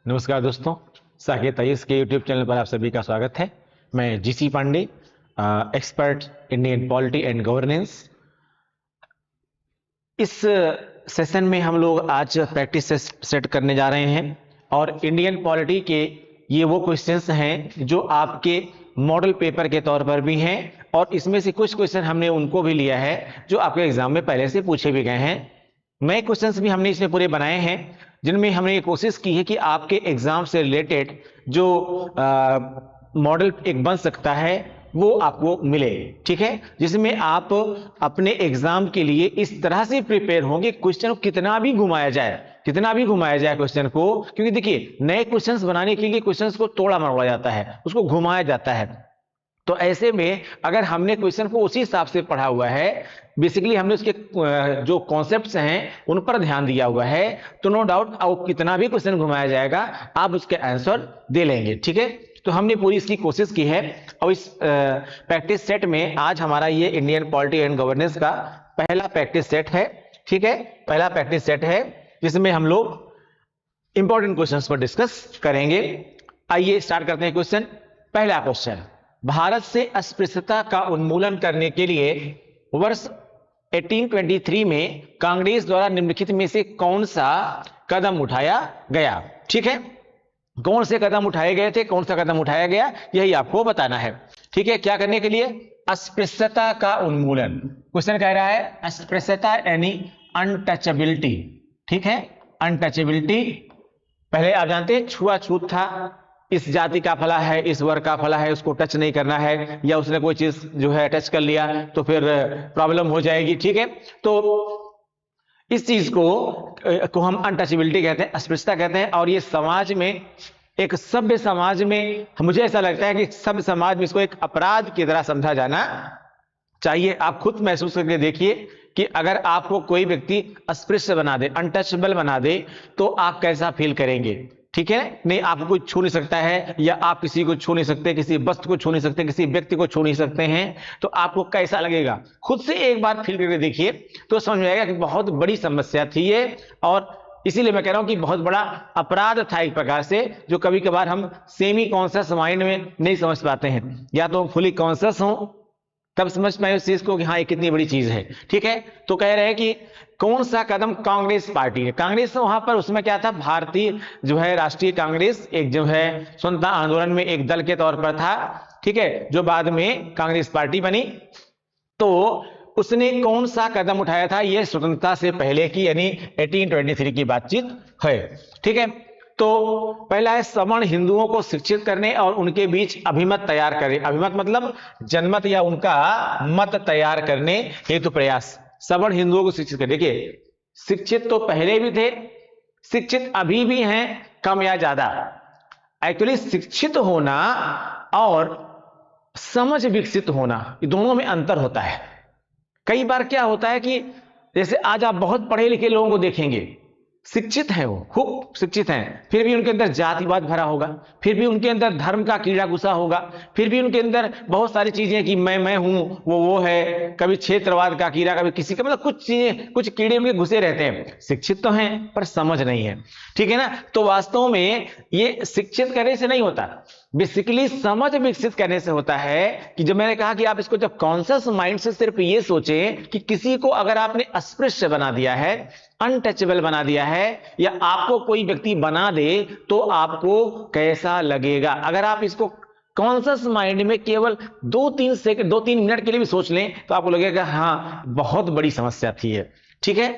नमस्कार दोस्तों, साकेत आईएएस के यूट्यूब चैनल पर आप सभी का स्वागत है। मैं GC Pandey, expert Indian polity and governance. इस सेशन में हम लोग आज प्रैक्टिस सेट करने जा रहे हैं और इंडियन पॉलिटी के ये वो क्वेश्चंस हैं जो आपके मॉडल पेपर के तौर पर भी हैं और इसमें से कुछ क्वेश्चन हमने उनको भी लिया है जो आपके एग्जाम में पहले से पूछे भी गए हैं। नए क्वेश्चंस भी हमने इसमें पूरे बनाए हैं जिनमें हमने ये कोशिश की है कि आपके एग्जाम से रिलेटेड जो मॉडल एक बन सकता है वो आपको मिले, ठीक है, जिसमें आप अपने एग्जाम के लिए इस तरह से प्रिपेयर होंगे, क्वेश्चन को कितना भी घुमाया जाए क्वेश्चन को, क्योंकि देखिए नए क्वेश्चंस बनाने के लिए क्वेश्चंस को तोड़ा मरोड़ा जाता है, उसको घुमाया जाता है। तो ऐसे में अगर हमने क्वेश्चन को उसी हिसाब से पढ़ा हुआ है, बेसिकली हमने उसके जो कॉन्सेप्ट्स हैं उन पर ध्यान दिया हुआ है, तो नो डाउट आप कितना भी क्वेश्चन घुमाया जाएगा आप उसके आंसर दे लेंगे, ठीक है। तो हमने पूरी इसकी कोशिश की है और इस प्रैक्टिस सेट में आज हमारा ये इंडियन पॉलिटी एंड गवर्नेंस का पहला प्रैक्टिस सेट है, ठीक है, पहला प्रैक्टिस सेट है जिसमें हम लोग इंपॉर्टेंट क्वेश्चंस पर डिस्कस करेंगे। आइए स्टार्ट करते हैं क्वेश्चन। पहला क्वेश्चन, भारत से अस्पृश्यता का उन्मूलन करने के लिए वर्ष 1823 में कांग्रेस द्वारा निम्नलिखित में से कौन सा कदम उठाया गया, ठीक है, कौन से कदम उठाए गए थे, कौन सा कदम उठाया गया, यही आपको बताना है, ठीक है। क्या करने के लिए? अस्पृश्यता का उन्मूलन। क्वेश्चन कह रहा है अस्पृश्यता यानी अनटचेबिलिटी, ठीक है, अनटचेबिलिटी। पहले आप जानते हैं छुआछूत था, इस जाति का फला है, इस वर्ग का फला है, उसको टच नहीं करना है, या उसने कोई चीज जो है टच कर लिया तो फिर प्रॉब्लम हो जाएगी, ठीक है। तो इस चीज को हम अनटचेबिलिटी कहते हैं, अस्पृश्यता कहते हैं। और ये समाज में, एक सभ्य समाज में, मुझे ऐसा लगता है कि सभ्य समाज में इसको एक अपराध की तरह समझा जाना चाहिए। आप खुद महसूस करके देखिए कि अगर आपको कोई व्यक्ति अस्पृश्य बना दे, अनटचेबल बना दे, तो आप कैसा फील करेंगे, ठीक है। नहीं, आपको कोई छू नहीं सकता है, या आप किसी को छू नहीं सकते, किसी वस्तु को छू नहीं सकते, किसी व्यक्ति को छू नहीं सकते हैं, तो आपको कैसा लगेगा? खुद से एक बार फील करके देखिए तो समझ में आएगा कि बहुत बड़ी समस्या थी ये, और इसीलिए मैं कह रहा हूं कि बहुत बड़ा अपराध था एक प्रकार से, जो कभी कभार हम सेमी कॉन्शियस माइंड में नहीं समझ पाते हैं, या तो फुली कॉन्शियस हो तब समझ पाए उस चीज को कि हाँ ये कितनी बड़ी चीज है, ठीक है। तो कह रहे हैं कि कौन सा कदम कांग्रेस पार्टी ने, कांग्रेस वहां पर उसमें क्या था, भारतीय जो है राष्ट्रीय कांग्रेस एक जो है स्वतंत्रता आंदोलन में एक दल के तौर पर था, ठीक है, जो बाद में कांग्रेस पार्टी बनी। तो उसने कौन सा कदम उठाया था, यह स्वतंत्रता से पहले की यानी 1823 की बातचीत है, ठीक है। तो पहला है सवर्ण हिंदुओं को शिक्षित करने और उनके बीच अभिमत तैयार करें। अभिमत मतलब जनमत या उनका मत तैयार करने हेतु प्रयास। सवर्ण हिंदुओं को शिक्षित करें। देखिए शिक्षित तो पहले भी थे, शिक्षित अभी भी हैं, कम या ज्यादा। एक्चुअली शिक्षित होना और समझ विकसित होना, ये दोनों में अंतर होता है। कई बार क्या होता है कि जैसे आज आप बहुत पढ़े लिखे लोगों को देखेंगे, शिक्षित हैं, वो खूब शिक्षित हैं, फिर भी उनके अंदर जातिवाद भरा होगा, फिर भी उनके अंदर धर्म का कीड़ा घुसा होगा, फिर भी उनके अंदर बहुत सारी चीजें कि मैं हूं, वो है, कभी क्षेत्रवाद का कीड़ा, कभी किसी का, मतलब कुछ चीजें, कुछ कीड़े उनके घुसे रहते हैं। शिक्षित तो हैं पर समझ नहीं है, ठीक है ना। तो वास्तव में ये शिक्षित करने से नहीं होता, बेसिकली समझ विकसित करने से होता है। कि जब मैंने कहा कि आप इसको जब कॉन्शियस माइंड से सिर्फ ये सोचें कि किसी को अगर आपने अस्पृश्य बना दिया है, अनटचेबल बना दिया है, या आपको कोई व्यक्ति बना दे तो आपको कैसा लगेगा। अगर आप इसको कॉन्शियस माइंड में केवल 2-3 सेकंड, 2-3 मिनट के लिए भी सोच लें तो आपको लगेगा हाँ बहुत बड़ी समस्या थी ये, ठीक है।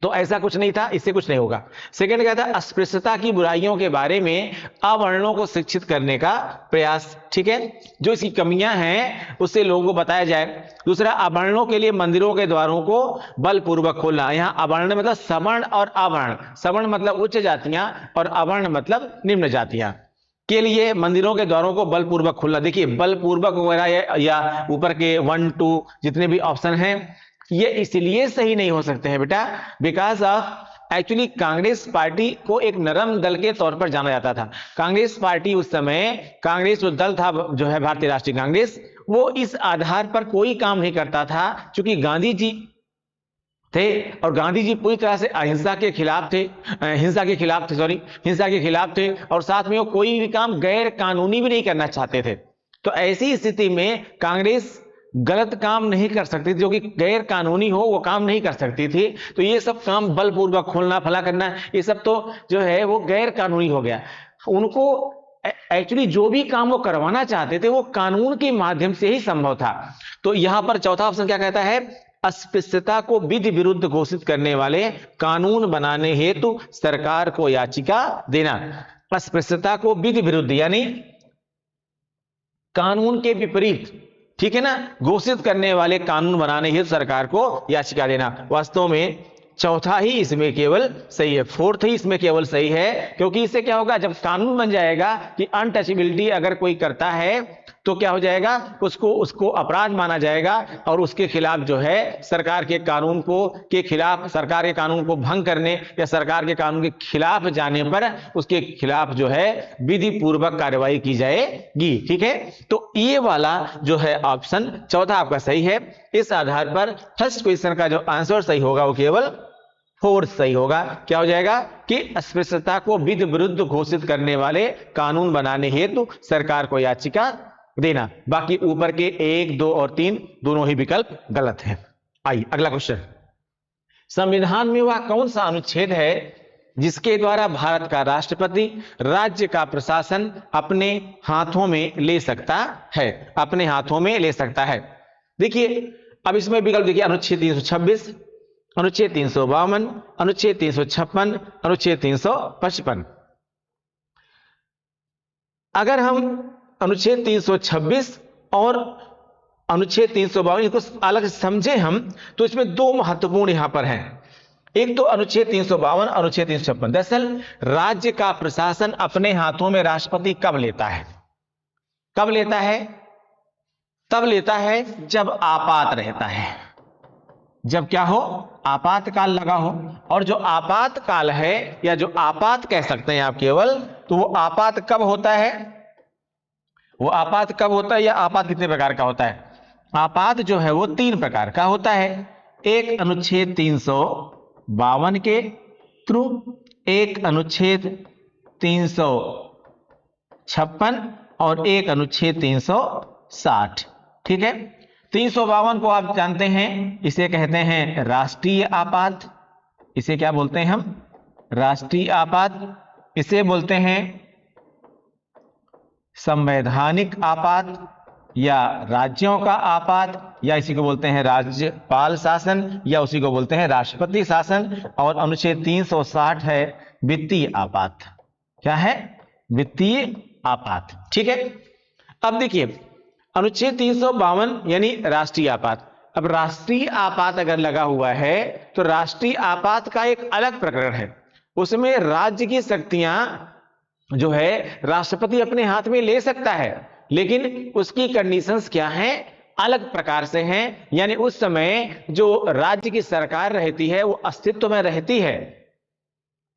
तो ऐसा कुछ नहीं था, इससे कुछ नहीं होगा। सेकंड क्या था, अस्पृश्यता की बुराइयों के बारे में अवर्णों को शिक्षित करने का प्रयास, ठीक है, जो इसकी कमियां हैं उससे लोगों को बताया जाए। दूसरा, अवर्णों के लिए मंदिरों के द्वारों को बलपूर्वक खोलना। यहां अवर्ण मतलब सवर्ण और अवर्ण, सवर्ण मतलब उच्च जातियां और अवर्ण मतलब निम्न जातियां के लिए मंदिरों के द्वारों को बलपूर्वक खोलना। देखिए बलपूर्वक वगैरह या ऊपर के 1, 2 जितने भी ऑप्शन हैं ये इसलिए सही नहीं हो सकते हैं बेटा, because of actually Congress party को एक नरम दल के तौर पर जाना जाता था। कांग्रेस पार्टी उस समय, कांग्रेस जो दल था जो है भारतीय राष्ट्रीय कांग्रेस, वो इस आधार पर कोई काम नहीं करता था, क्योंकि गांधी जी थे, और गांधी जी पूरी तरह से अहिंसा के खिलाफ थे, हिंसा के खिलाफ थे, सॉरी, हिंसा के खिलाफ थे, और साथ में वो कोई भी काम गैर कानूनी भी नहीं करना चाहते थे। तो ऐसी स्थिति में कांग्रेस गलत काम नहीं कर सकती थी, जो कि गैर कानूनी हो वो काम नहीं कर सकती थी। तो ये सब काम बलपूर्वक खोलना फला करना, ये सब तो जो है वो गैर कानूनी हो गया। उनको एक्चुअली जो भी काम वो करवाना चाहते थे वो कानून के माध्यम से ही संभव था। तो यहां पर चौथा ऑप्शन क्या कहता है, अस्पृश्यता को विधि विरुद्ध घोषित करने वाले कानून बनाने हेतु सरकार को याचिका देना। अस्पृश्यता को विधि विरुद्ध यानी कानून के विपरीत, ठीक है ना, घोषित करने वाले कानून बनाने हेतु सरकार को याचिका देना। वास्तव में चौथा ही इसमें केवल सही है, फोर्थ ही इसमें केवल सही है, क्योंकि इससे क्या होगा, जब कानून बन जाएगा कि अनटचेबिलिटी अगर कोई करता है तो क्या हो जाएगा, उसको अपराध माना जाएगा, और उसके खिलाफ जो है सरकार के कानून के खिलाफ, सरकार के कानून को भंग करने या सरकार के कानून के खिलाफ जाने पर उसके खिलाफ जो है विधि पूर्वक कार्रवाई की जाएगी। ठीक है, तो ये वाला जो है ऑप्शन चौथा आपका सही है। इस आधार पर फर्स्ट क्वेश्चन का जो आंसर सही होगा वो केवल फोर्थ सही होगा। क्या हो जाएगा कि अस्पृश्यता को विधि विरुद्ध घोषित करने वाले कानून बनाने हेतु सरकार को याचिका देना। बाकी ऊपर के 1, 2 और 3 दोनों ही विकल्प गलत हैं। आइए अगला क्वेश्चन, संविधान में वह कौन सा अनुच्छेद है जिसके द्वारा भारत का राष्ट्रपति राज्य का प्रशासन अपने हाथों में ले सकता है, अपने हाथों में ले सकता है। देखिए अब इसमें विकल्प देखिए, अनुच्छेद 326, अनुच्छेद 352, अनुच्छेद 356, अनुच्छेद 355। अगर हम अनुच्छेद 326 और अनुच्छेद 352 इनको अलग समझे हम, तो इसमें दो महत्वपूर्ण यहां पर हैं। एक तो अनुच्छेद 352, अनुच्छेद 356। दरअसल राज्य का प्रशासन अपने हाथों में राष्ट्रपति कब लेता है, कब लेता है, तब लेता है जब आपात रहता है, जब क्या हो, आपातकाल लगा हो। और जो आपातकाल है या जो आपात कह सकते हैं आप केवल, तो वो आपात कब होता है, वो आपात कब होता है या आपात कितने प्रकार का होता है। आपात जो है वो 3 प्रकार का होता है। एक अनुच्छेद 352 के थ्रू, एक अनुच्छेद 356 और एक अनुच्छेद 360। ठीक है, 352 को आप जानते हैं, इसे कहते हैं राष्ट्रीय आपात। इसे क्या बोलते हैं हम, राष्ट्रीय आपात। इसे बोलते हैं संवैधानिक आपात या राज्यों का आपात, या इसी को बोलते हैं राज्यपाल शासन, या उसी को बोलते हैं राष्ट्रपति शासन। और अनुच्छेद 360 है वित्तीय आपात। क्या है, वित्तीय आपात। ठीक है, अब देखिए अनुच्छेद 352 यानी राष्ट्रीय आपात। अब राष्ट्रीय आपात अगर लगा हुआ है तो राष्ट्रीय आपात का एक अलग प्रकरण है, उसमें राज्य की शक्तियां जो है राष्ट्रपति अपने हाथ में ले सकता है, लेकिन उसकी कंडीशंस क्या हैं, अलग प्रकार से हैं। यानी उस समय जो राज्य की सरकार रहती है वो अस्तित्व में रहती है,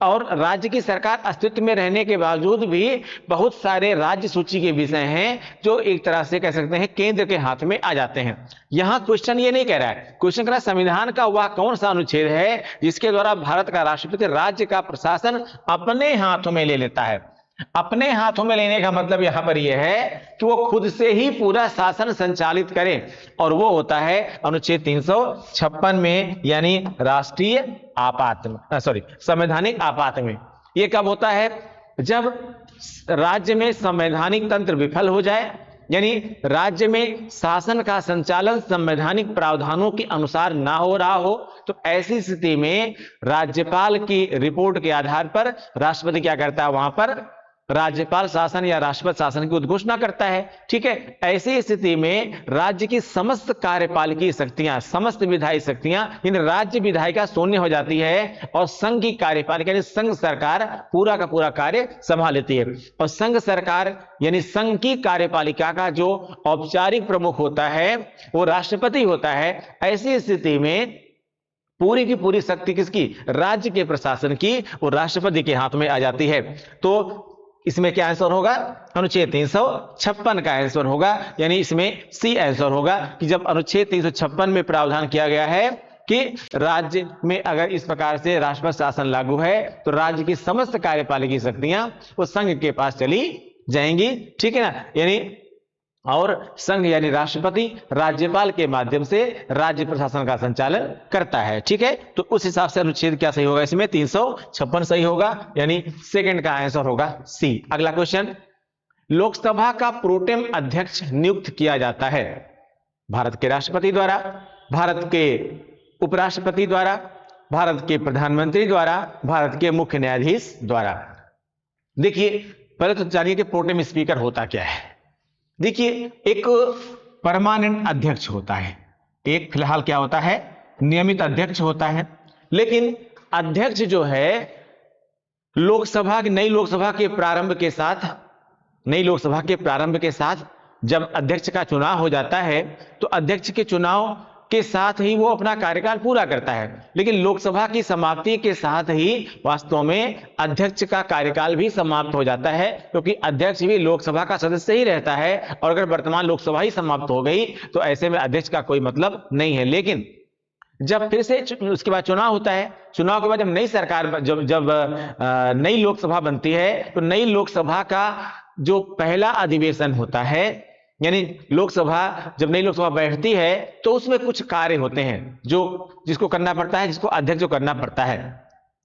और राज्य की सरकार अस्तित्व में रहने के बावजूद भी बहुत सारे राज्य सूची के विषय हैं जो एक तरह से कह सकते हैं केंद्र के हाथ में आ जाते हैं। यहां क्वेश्चन ये नहीं कह रहा है, क्वेश्चन कह रहा है संविधान का वह कौन सा अनुच्छेद है जिसके द्वारा भारत का राष्ट्रपति राज्य का प्रशासन अपने हाथों में ले लेता है। अपने हाथों में लेने का मतलब यहां पर यह है कि वो खुद से ही पूरा शासन संचालित करे, और वो होता है अनुच्छेद 356 में, यानी राष्ट्रीय आपात में, सॉरी संवैधानिक आपात में। ये कब होता है, जब राज्य में संवैधानिक तंत्र विफल हो जाए, यानी राज्य में शासन का संचालन संवैधानिक प्रावधानों के अनुसार ना हो रहा हो, तो ऐसी स्थिति में राज्यपाल की रिपोर्ट के आधार पर राष्ट्रपति क्या करता है, वहां पर राज्यपाल शासन या राष्ट्रपति शासन की उद्घोषणा करता है। ठीक है, ऐसी स्थिति में राज्य की समस्त कार्यपालिकी शक्तियां, समस्त विधायी शक्तियां, इन राज्य विधायिका शून्य हो जाती है, और संघ की कार्यपालिका यानी संघ सरकार पूरा का पूरा कार्य संभाल लेती है। और संघ सरकार यानी संघ की कार्यपालिका का जो औपचारिक प्रमुख होता है वो राष्ट्रपति होता है। ऐसी स्थिति में पूरी की पूरी शक्ति किसकी, राज्य के प्रशासन की, वो राष्ट्रपति के हाथ में आ जाती है। तो इसमें क्या आंसर होगा, अनुच्छेद 356 का आंसर होगा, यानी इसमें सी आंसर होगा कि जब अनुच्छेद 356 में प्रावधान किया गया है कि राज्य में अगर इस प्रकार से राष्ट्रपति शासन लागू है तो राज्य की समस्त कार्यपालिका शक्तियां वो संघ के पास चली जाएंगी, ठीक है ना। यानी और संघ यानी राष्ट्रपति राज्यपाल के माध्यम से राज्य प्रशासन का संचालन करता है, ठीक है। तो उस हिसाब से अनुच्छेद क्या सही होगा, इसमें 356 सही होगा, यानी सेकंड का आंसर होगा सी। अगला क्वेश्चन, लोकसभा का प्रोटेम अध्यक्ष नियुक्त किया जाता है भारत के राष्ट्रपति द्वारा, भारत के उपराष्ट्रपति द्वारा, भारत के प्रधानमंत्री द्वारा, भारत के मुख्य न्यायाधीश द्वारा। देखिए पहले तो जानिए कि प्रोटेम स्पीकर होता क्या है। देखिए एक परमानेंट अध्यक्ष होता है, एक फिलहाल क्या होता है, नियमित अध्यक्ष होता है। लेकिन अध्यक्ष जो है लोकसभा की नई लोकसभा के प्रारंभ के साथ जब अध्यक्ष का चुनाव हो जाता है तो अध्यक्ष के चुनाव के साथ ही वो अपना कार्यकाल पूरा करता है। लेकिन लोकसभा की समाप्ति के साथ ही वास्तव में अध्यक्ष का कार्यकाल भी समाप्त हो जाता है, क्योंकि अध्यक्ष भी लोकसभा का सदस्य ही रहता है। और अगर वर्तमान लोकसभा ही समाप्त हो गई तो ऐसे में अध्यक्ष का कोई मतलब नहीं है। लेकिन जब फिर से उसके बाद चुनाव होता है, चुनाव के बाद जब नई सरकार जब नई लोकसभा बनती है तो नई लोकसभा का जो पहला अधिवेशन होता है, यानी लोकसभा जब नई लोकसभा बैठती है तो उसमें कुछ कार्य होते हैं जो जिसको करना पड़ता है, जिसको अध्यक्ष को करना पड़ता है।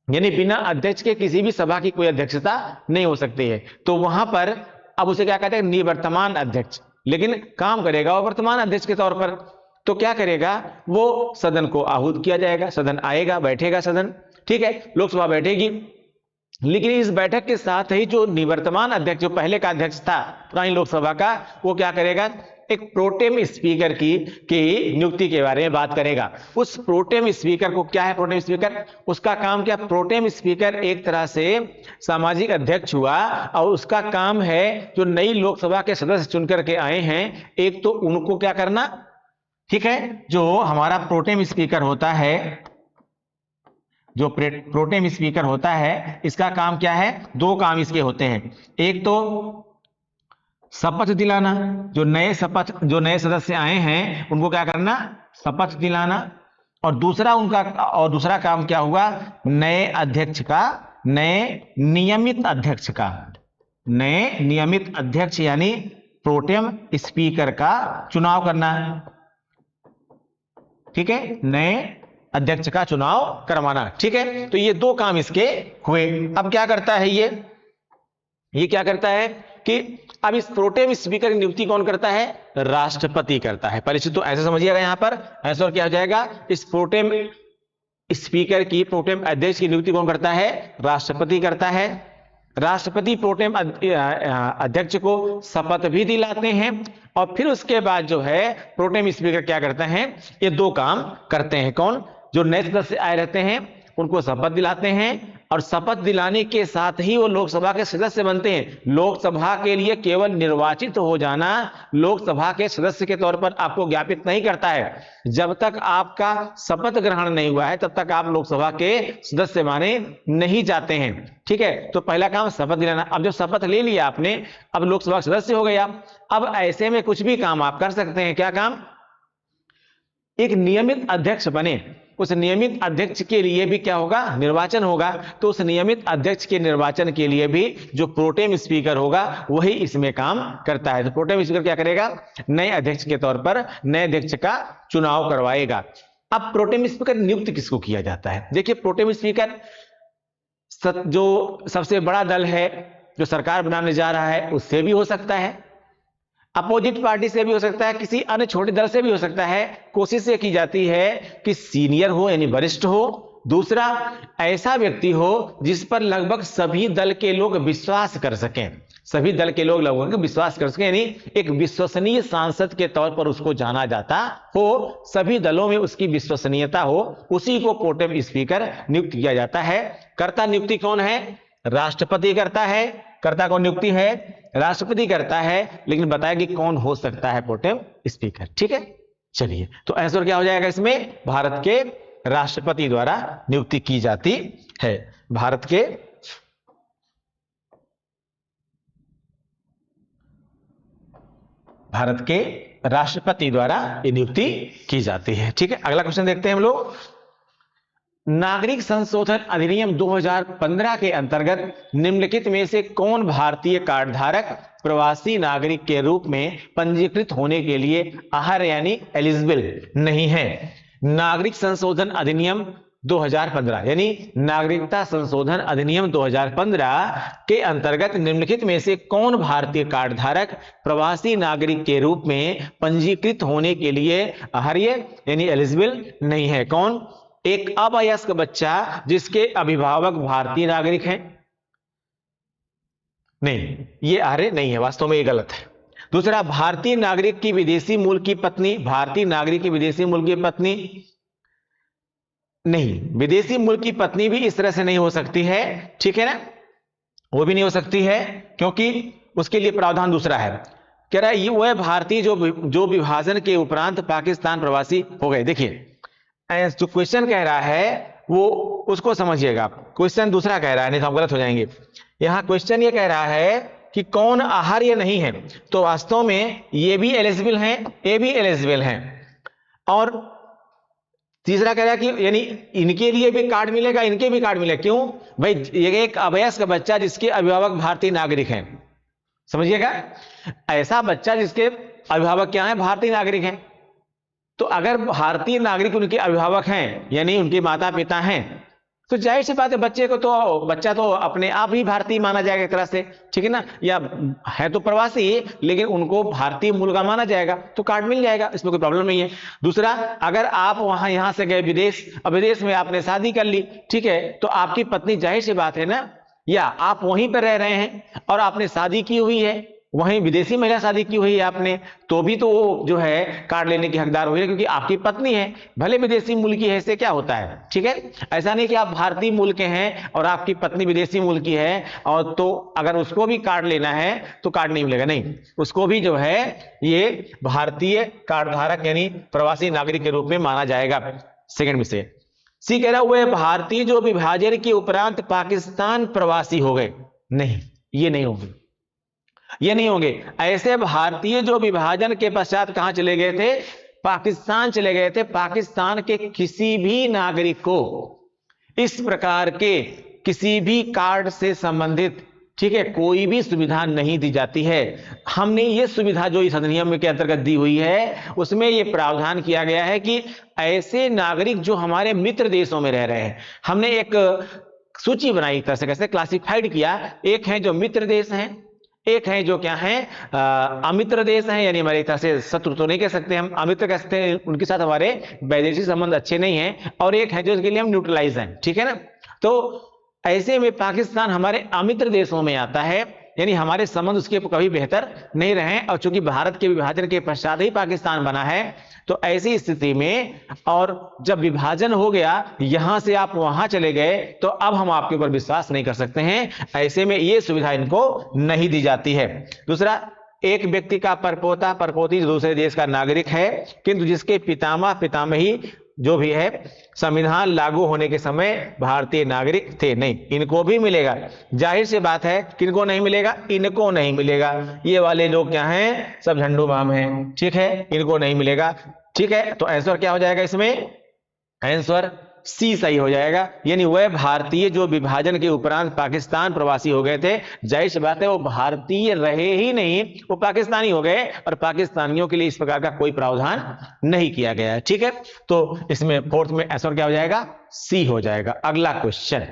यानी बिना अध्यक्ष के किसी भी सभा की कोई अध्यक्षता नहीं हो सकती है। तो वहां पर अब उसे क्या कहते हैं, निवर्तमान अध्यक्ष, लेकिन काम करेगा वो वर्तमान अध्यक्ष के तौर पर। तो क्या करेगा, वो सदन को आहूत किया जाएगा, सदन आएगा, बैठेगा सदन, ठीक है, लोकसभा बैठेगी। लेकिन इस बैठक के साथ ही जो निवर्तमान अध्यक्ष, जो पहले का अध्यक्ष था पुरानी लोकसभा का, वो क्या करेगा, एक प्रोटेम स्पीकर की नियुक्ति के बारे में बात करेगा। उस प्रोटेम स्पीकर को क्या है, प्रोटेम स्पीकर, उसका काम क्या, प्रोटेम स्पीकर एक तरह से सामाजिक अध्यक्ष हुआ और उसका काम है जो नई लोकसभा के सदस्य चुनकर के आए हैं, एक तो उनको क्या करना, ठीक है, जो हमारा प्रोटेम स्पीकर होता है, जो प्रोटेम स्पीकर होता है, इसका काम क्या है, दो काम इसके होते हैं। एक तो शपथ दिलाना, जो नए सदस्य आए हैं उनको क्या करना, शपथ दिलाना। और दूसरा काम क्या हुआ, नए नियमित अध्यक्ष यानी प्रोटेम स्पीकर का चुनाव करना, ठीक है, नए अध्यक्ष का चुनाव करवाना, ठीक है। तो ये दो काम इसके हुए। अब क्या करता है ये क्या करता है कि अब इस प्रोटेम स्पीकर की नियुक्ति कौन करता है, राष्ट्रपति करता है। पहले तो ऐसे समझिएगा, यहां पर आंसर क्या हो जाएगा, इस प्रोटेम स्पीकर की, प्रोटेम अध्यक्ष की नियुक्ति कौन करता है, राष्ट्रपति करता है। राष्ट्रपति प्रोटेम अध्यक्ष को शपथ भी दिलाते हैं और फिर उसके बाद जो है प्रोटेम स्पीकर क्या करते हैं, ये दो काम करते हैं। कौन, जो नए सदस्य आए रहते हैं उनको शपथ दिलाते हैं और शपथ दिलाने के साथ ही वो लोकसभा के सदस्य बनते हैं। लोकसभा के लिए केवल निर्वाचित हो जाना लोकसभा के सदस्य के तौर पर आपको ज्ञापित नहीं करता है। जब तक आपका शपथ ग्रहण नहीं हुआ है तब तक आप लोकसभा के सदस्य माने नहीं जाते हैं, ठीक है। तो पहला काम शपथ दिलाना। अब जब शपथ ले लिया आपने, अब लोकसभा के सदस्य हो गए आप, अब ऐसे में कुछ भी काम आप कर सकते हैं। क्या काम, एक नियमित अध्यक्ष बने, उस नियमित अध्यक्ष के लिए भी क्या होगा, निर्वाचन होगा। तो उस नियमित अध्यक्ष के निर्वाचन के लिए भी जो प्रोटेम स्पीकर होगा वही इसमें काम करता है। तो प्रोटेम स्पीकर क्या करेगा, नए अध्यक्ष के तौर पर नए अध्यक्ष का चुनाव करवाएगा। अब प्रोटेम स्पीकर नियुक्त किसको किया जाता है, देखिए प्रोटेम स्पीकर जो सबसे बड़ा दल है जो सरकार बनाने जा रहा है उससे भी हो सकता है, अपोजिट पार्टी से भी हो सकता है, किसी अन्य छोटे दल से भी हो सकता है। कोशिश ये की जाती है कि सीनियर हो यानी वरिष्ठ हो, दूसरा ऐसा व्यक्ति हो जिस पर लगभग सभी दल के लोग विश्वास कर सकें, सभी दल के लोग लगभग विश्वास कर सकें, यानी एक विश्वसनीय सांसद के तौर पर उसको जाना जाता हो, सभी दलों में उसकी विश्वसनीयता हो, उसी को प्रोटेम स्पीकर नियुक्त किया जाता है। कर्ता नियुक्ति कौन है, राष्ट्रपति करता है। कर्ता कौन नियुक्ति है, राष्ट्रपति करता है, लेकिन बताया कि कौन हो सकता है प्रोटेम स्पीकर, ठीक है। चलिए, तो आंसर क्या हो जाएगा इसमें, भारत के राष्ट्रपति द्वारा नियुक्ति की जाती है। भारत के राष्ट्रपति द्वारा ये नियुक्ति की जाती है, ठीक है। अगला क्वेश्चन देखते हैं हम लोग। नागरिक संशोधन अधिनियम 2015 के अंतर्गत निम्नलिखित में से कौन भारतीय कार्ड धारक प्रवासी नागरिक के रूप में पंजीकृत होने के लिए अर्ह यानी एलिजिबल नहीं है? नागरिक संशोधन अधिनियम 2015 यानी नागरिकता संशोधन अधिनियम 2015 के अंतर्गत निम्नलिखित में से कौन भारतीय कार्ड धारक प्रवासी नागरिक के रूप में पंजीकृत होने के लिए अर्ह यानी एलिजिबल नहीं है? कौन? एक अवयस्क बच्चा जिसके अभिभावक भारतीय नागरिक हैं। नहीं, ये अर्ह नहीं है, वास्तव में ये गलत है। दूसरा, भारतीय नागरिक की विदेशी मूल की पत्नी, भारतीय नागरिक की विदेशी मूल की पत्नी नहीं, विदेशी मूल की पत्नी भी इस तरह से नहीं हो सकती है, ठीक है ना, वो भी नहीं हो सकती है क्योंकि उसके लिए प्रावधान दूसरा है। कह रहा है ये वह भारतीय जो विभाजन के उपरांत पाकिस्तान प्रवासी हो गए। देखिए जो क्वेश्चन कह रहा है वो उसको समझिएगा, क्वेश्चन दूसरा कह रहा है, नहीं तो हम गलत हो जाएंगे। यहां क्वेश्चन ये कह रहा है कि कौन अर्ह नहीं है, तो वास्तव में ये भी एलिजिबल हैं, ये भी एलिजिबल हैं। और तीसरा कह रहा है कि यानी इनके लिए भी कार्ड मिलेगा, इनके भी कार्ड मिलेगा। क्यों भाई? ये एक अवयस्क बच्चा जिसके अभिभावक भारतीय नागरिक हैं, समझिएगा, ऐसा बच्चा जिसके अभिभावक क्या है? भारतीय नागरिक हैं। तो अगर भारतीय नागरिक उनके अभिभावक हैं यानी उनके माता पिता हैं, तो जाहिर सी बात है बच्चा तो अपने आप ही भारतीय माना जाएगा एक तरह से, ठीक है ना, या है तो प्रवासी लेकिन उनको भारतीय मूल का माना जाएगा, तो कार्ड मिल जाएगा, इसमें कोई प्रॉब्लम नहीं है। दूसरा, अगर आप यहां से गए विदेश, अब विदेश में आपने शादी कर ली, ठीक है, तो आपकी पत्नी, जाहिर सी बात है ना, या आप वहीं पर रह रहे हैं और आपने शादी की हुई है, वहीं विदेशी महिला शादी की हुई है आपने, तो भी तो वो जो है कार्ड लेने की हकदार हुई है क्योंकि आपकी पत्नी है, भले विदेशी मूल की है, इससे क्या होता है, ठीक है। ऐसा नहीं कि आप भारतीय मूल के हैं और आपकी पत्नी विदेशी मूल की है और तो अगर उसको भी कार्ड लेना है तो कार्ड नहीं मिलेगा, नहीं, उसको भी जो है ये भारतीय कार्ड धारक यानी प्रवासी नागरिक के रूप में माना जाएगा। सेकंड में से सी कह रहा है वह भारतीय जो विभाजन के उपरांत पाकिस्तान प्रवासी हो गए, नहीं, ये नहीं होंगे, ये नहीं होंगे। ऐसे भारतीय जो विभाजन के पश्चात कहां चले गए थे? पाकिस्तान चले गए थे। पाकिस्तान के किसी भी नागरिक को इस प्रकार के किसी भी कार्ड से संबंधित, ठीक है, कोई भी सुविधा नहीं दी जाती है। हमने ये सुविधा जो इस अधिनियम के अंतर्गत दी हुई है उसमें ये प्रावधान किया गया है कि ऐसे नागरिक जो हमारे मित्र देशों में रह रहे हैं, हमने एक सूची बनाई, एक तरह से कैसे क्लासिफाइड किया, एक है जो मित्र देश हैं, एक है जो क्या है अमित्र देश हैं, यानी हमारे तरह से शत्रु तो नहीं कह सकते, हम अमित्र कह सकते हैं, उनके साथ हमारे वैदेशिक संबंध अच्छे नहीं हैं, और एक है जो इसके लिए हम न्यूट्रलाइज हैं, ठीक है ना। तो ऐसे में पाकिस्तान हमारे अमित्र देशों में आता है, यानी हमारे संबंध उसके कभी बेहतर नहीं रहे, और चूंकि भारत के विभाजन के पश्चात ही पाकिस्तान बना है, तो ऐसी स्थिति में और जब विभाजन हो गया, यहां से आप वहां चले गए, तो अब हम आपके ऊपर विश्वास नहीं कर सकते हैं। ऐसे में यह सुविधा इनको नहीं दी जाती है। दूसरा, एक व्यक्ति का परपोता परपोती दूसरे देश का नागरिक है किंतु जिसके पितामह पितामही जो भी है संविधान लागू होने के समय भारतीय नागरिक थे, नहीं, इनको भी मिलेगा। जाहिर सी बात है किनको नहीं मिलेगा? इनको नहीं मिलेगा। ये वाले लोग क्या हैं? सब झंडू बाम हैं, ठीक है, इनको नहीं मिलेगा, ठीक है। तो आंसर क्या हो जाएगा इसमें? आंसर सी सही हो जाएगा, यानी वह भारतीय जो विभाजन के उपरांत पाकिस्तान प्रवासी हो गए थे। जाहिर सी बात है वो भारतीय रहे ही नहीं, वो पाकिस्तानी हो गए, और पाकिस्तानियों के लिए इस प्रकार का कोई प्रावधान नहीं किया गया है, ठीक है। तो इसमें फोर्थ में आंसर क्या हो जाएगा? सी हो जाएगा। अगला क्वेश्चन,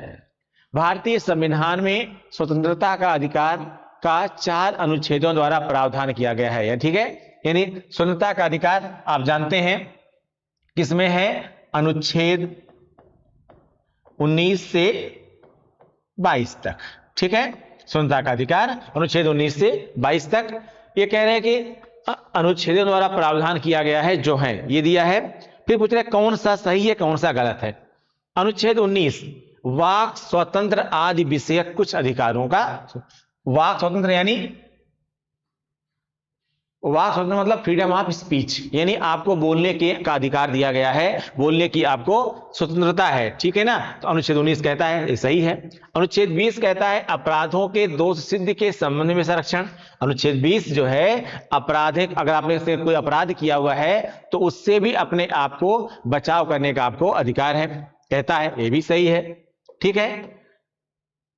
भारतीय संविधान में स्वतंत्रता का अधिकार का 4 अनुच्छेदों द्वारा प्रावधान किया गया है, ठीक है। यानी स्वतंत्रता का अधिकार आप जानते हैं किसमें है? अनुच्छेद 19 से 22 तक, ठीक है। स्वतंत्रता का अधिकार अनुच्छेद 19 से 22 तक। ये कह रहे हैं कि अनुच्छेदों द्वारा प्रावधान किया गया है, जो है ये दिया है। फिर पूछ रहे कौन सा सही है कौन सा गलत है। अनुच्छेद 19 वाक स्वतंत्र आदि विषयक कुछ अधिकारों का, वाक स्वतंत्र यानी वाक स्वतंत्र मतलब फ्रीडम ऑफ स्पीच, यानी आपको बोलने के का अधिकार दिया गया है, बोलने की आपको स्वतंत्रता है, ठीक है ना। तो अनुच्छेद 19 कहता है ये सही है। अनुच्छेद 20 कहता है अपराधों के दोष सिद्ध के संबंध में संरक्षण। अनुच्छेद 20 जो है आपराधिक, अगर आपने से कोई अपराध किया हुआ है तो उससे भी अपने आप को बचाव करने का आपको अधिकार है। कहता है, ये भी सही है। ठीक है।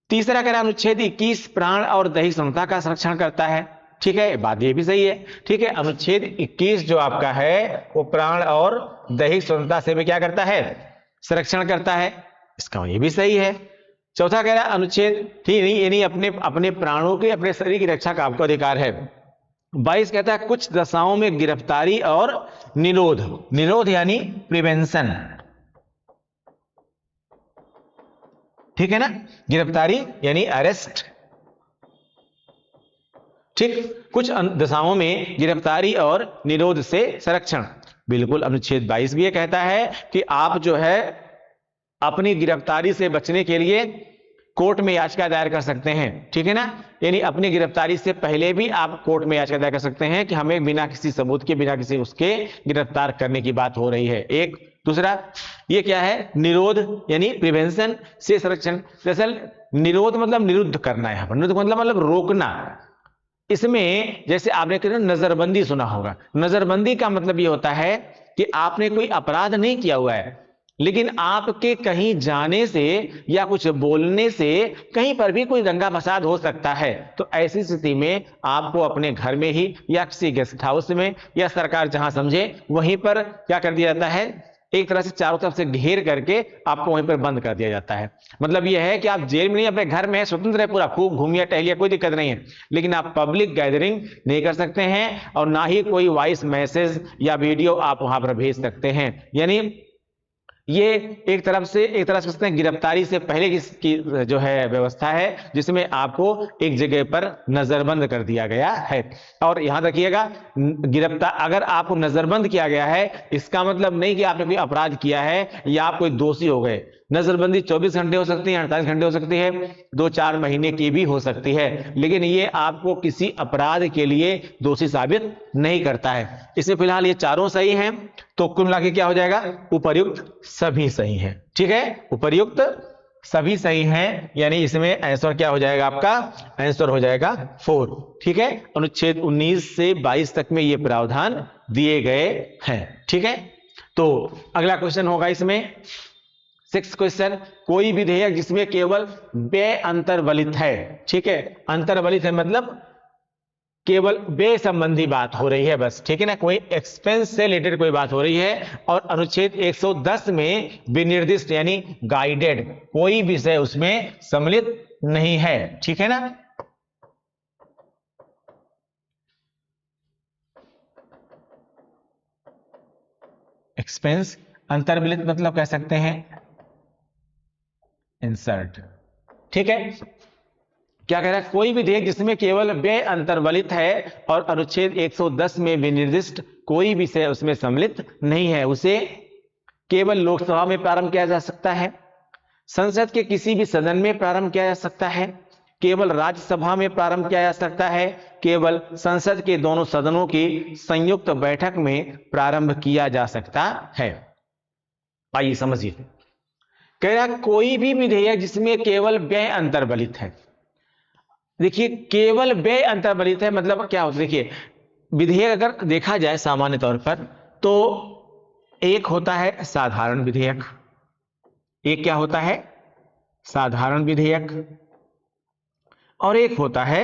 तीसरा कह रहा है अनुच्छेद 21 प्राण और दैहिक संपदा का संरक्षण करता है। ठीक है, बात ये भी सही है। ठीक है, अनुच्छेद 21 जो आपका है वो प्राण और दैहिक स्वतंत्रता से भी क्या करता है, संरक्षण करता है। इसका ये भी सही है। चौथा कह रहा है अनुच्छेद ठीक नहीं, यानी अपने अपने प्राणों के, अपने शरीर की रक्षा का आपको अधिकार है। 22 कहता है कुछ दशाओं में गिरफ्तारी और निरोध, निरोध यानी प्रिवेंशन। ठीक है ना, गिरफ्तारी यानी अरेस्ट। ठीक, कुछ दशाओं में गिरफ्तारी और निरोध से संरक्षण, बिल्कुल अनुच्छेद 22 भी ये कहता है कि आप जो है अपनी गिरफ्तारी से बचने के लिए कोर्ट में याचिका दायर कर सकते हैं। ठीक है ना, यानी अपनी गिरफ्तारी से पहले भी आप कोर्ट में याचिका दायर कर सकते हैं कि हमें बिना किसी सबूत के, बिना किसी उसके गिरफ्तार करने की बात हो रही है। एक दूसरा ये क्या है, निरोध यानी प्रिवेंशन से संरक्षण। दरअसल निरोध मतलब निरुद्ध करना है, निरुद्ध मतलब रोकना। इसमें जैसे आपने कहा नजरबंदी सुना होगा, नजरबंदी का मतलब ये होता है कि आपने कोई अपराध नहीं किया हुआ है, लेकिन आपके कहीं जाने से या कुछ बोलने से कहीं पर भी कोई दंगा फसाद हो सकता है। तो ऐसी स्थिति में आपको अपने घर में ही या किसी गेस्ट हाउस में या सरकार जहां समझे वहीं पर क्या कर दिया जाता है, एक तरह से चारों तरफ से घेर करके आपको वहीं पर बंद कर दिया जाता है। मतलब यह है कि आप जेल में नहीं, अपने घर में स्वतंत्र है, पूरा खूब घूमिए टहलिए, कोई दिक्कत नहीं है, लेकिन आप पब्लिक गैदरिंग नहीं कर सकते हैं और ना ही कोई वॉइस मैसेज या वीडियो आप वहां पर भेज सकते हैं। यानी ये एक तरह से सकते हैं गिरफ्तारी से पहले की जो है व्यवस्था है, जिसमें आपको एक जगह पर नजरबंद कर दिया गया है। और यहां रखिएगा, गिरफ्तार अगर आपको नजरबंद किया गया है इसका मतलब नहीं कि आपने कोई अपराध किया है या आप कोई दोषी हो गए। नजरबंदी 24 घंटे हो सकती है, 48 घंटे हो सकती है, 2-4 महीने की भी हो सकती है, लेकिन ये आपको किसी अपराध के लिए दोषी साबित नहीं करता है। इसमें फिलहाल ये चारों सही हैं, तो कुल मिला के क्या हो जाएगा, उपर्युक्त सभी सही हैं। ठीक है, उपर्युक्त सभी सही हैं, यानी इसमें आंसर क्या हो जाएगा, आपका आंसर हो जाएगा 4। ठीक है, अनुच्छेद 19 से 22 तक में ये प्रावधान दिए गए हैं। ठीक है, तो अगला क्वेश्चन होगा इसमें 6 क्वेश्चन, कोई विधेयक जिसमें केवल व्यय अंतर्वलित है। ठीक है, अंतर्वलित है मतलब केवल व्यय संबंधी बात हो रही है बस। ठीक है ना, कोई एक्सपेंस से रिलेटेड कोई बात हो रही है और अनुच्छेद 110 में विनिर्दिष्ट यानी गाइडेड कोई विषय उसमें सम्मिलित नहीं है। ठीक है ना, एक्सपेंस अंतर्वलित मतलब कह सकते हैं इंसर्ट। ठीक है, क्या कह रहा है, कोई विधेयक जिसमें केवल व्यय अंतर्वलित है और अनुच्छेद 110 में विनिर्दिष्ट कोई विषय उसमें सम्मिलित नहीं है, उसे केवल लोकसभा में प्रारंभ किया जा सकता है, संसद के किसी भी सदन में प्रारंभ किया जा सकता है, केवल राज्यसभा में प्रारंभ किया जा सकता है, केवल संसद के दोनों सदनों की संयुक्त बैठक में प्रारंभ किया जा सकता है। आइए समझिए, कह रहा है कोई भी विधेयक जिसमें केवल व्यय अंतर्वलित है। देखिए, केवल व्यय अंतर्वलित है मतलब क्या होता है, देखिए विधेयक अगर देखा जाए सामान्य तौर पर तो एक होता है साधारण विधेयक, एक क्या होता है साधारण विधेयक, और एक होता है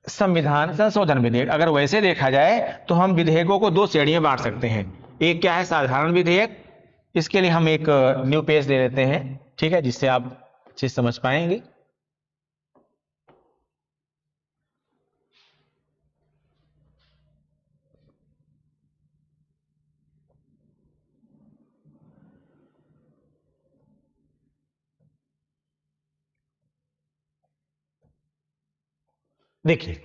संविधान संशोधन विधेयक। अगर वैसे देखा जाए तो हम विधेयकों को 2 श्रेणियों में बांट सकते हैं। एक क्या है साधारण विधेयक, इसके लिए हम एक न्यू पेज ले लेते हैं। ठीक है, जिससे आप अच्छे समझ पाएंगे। देखिए,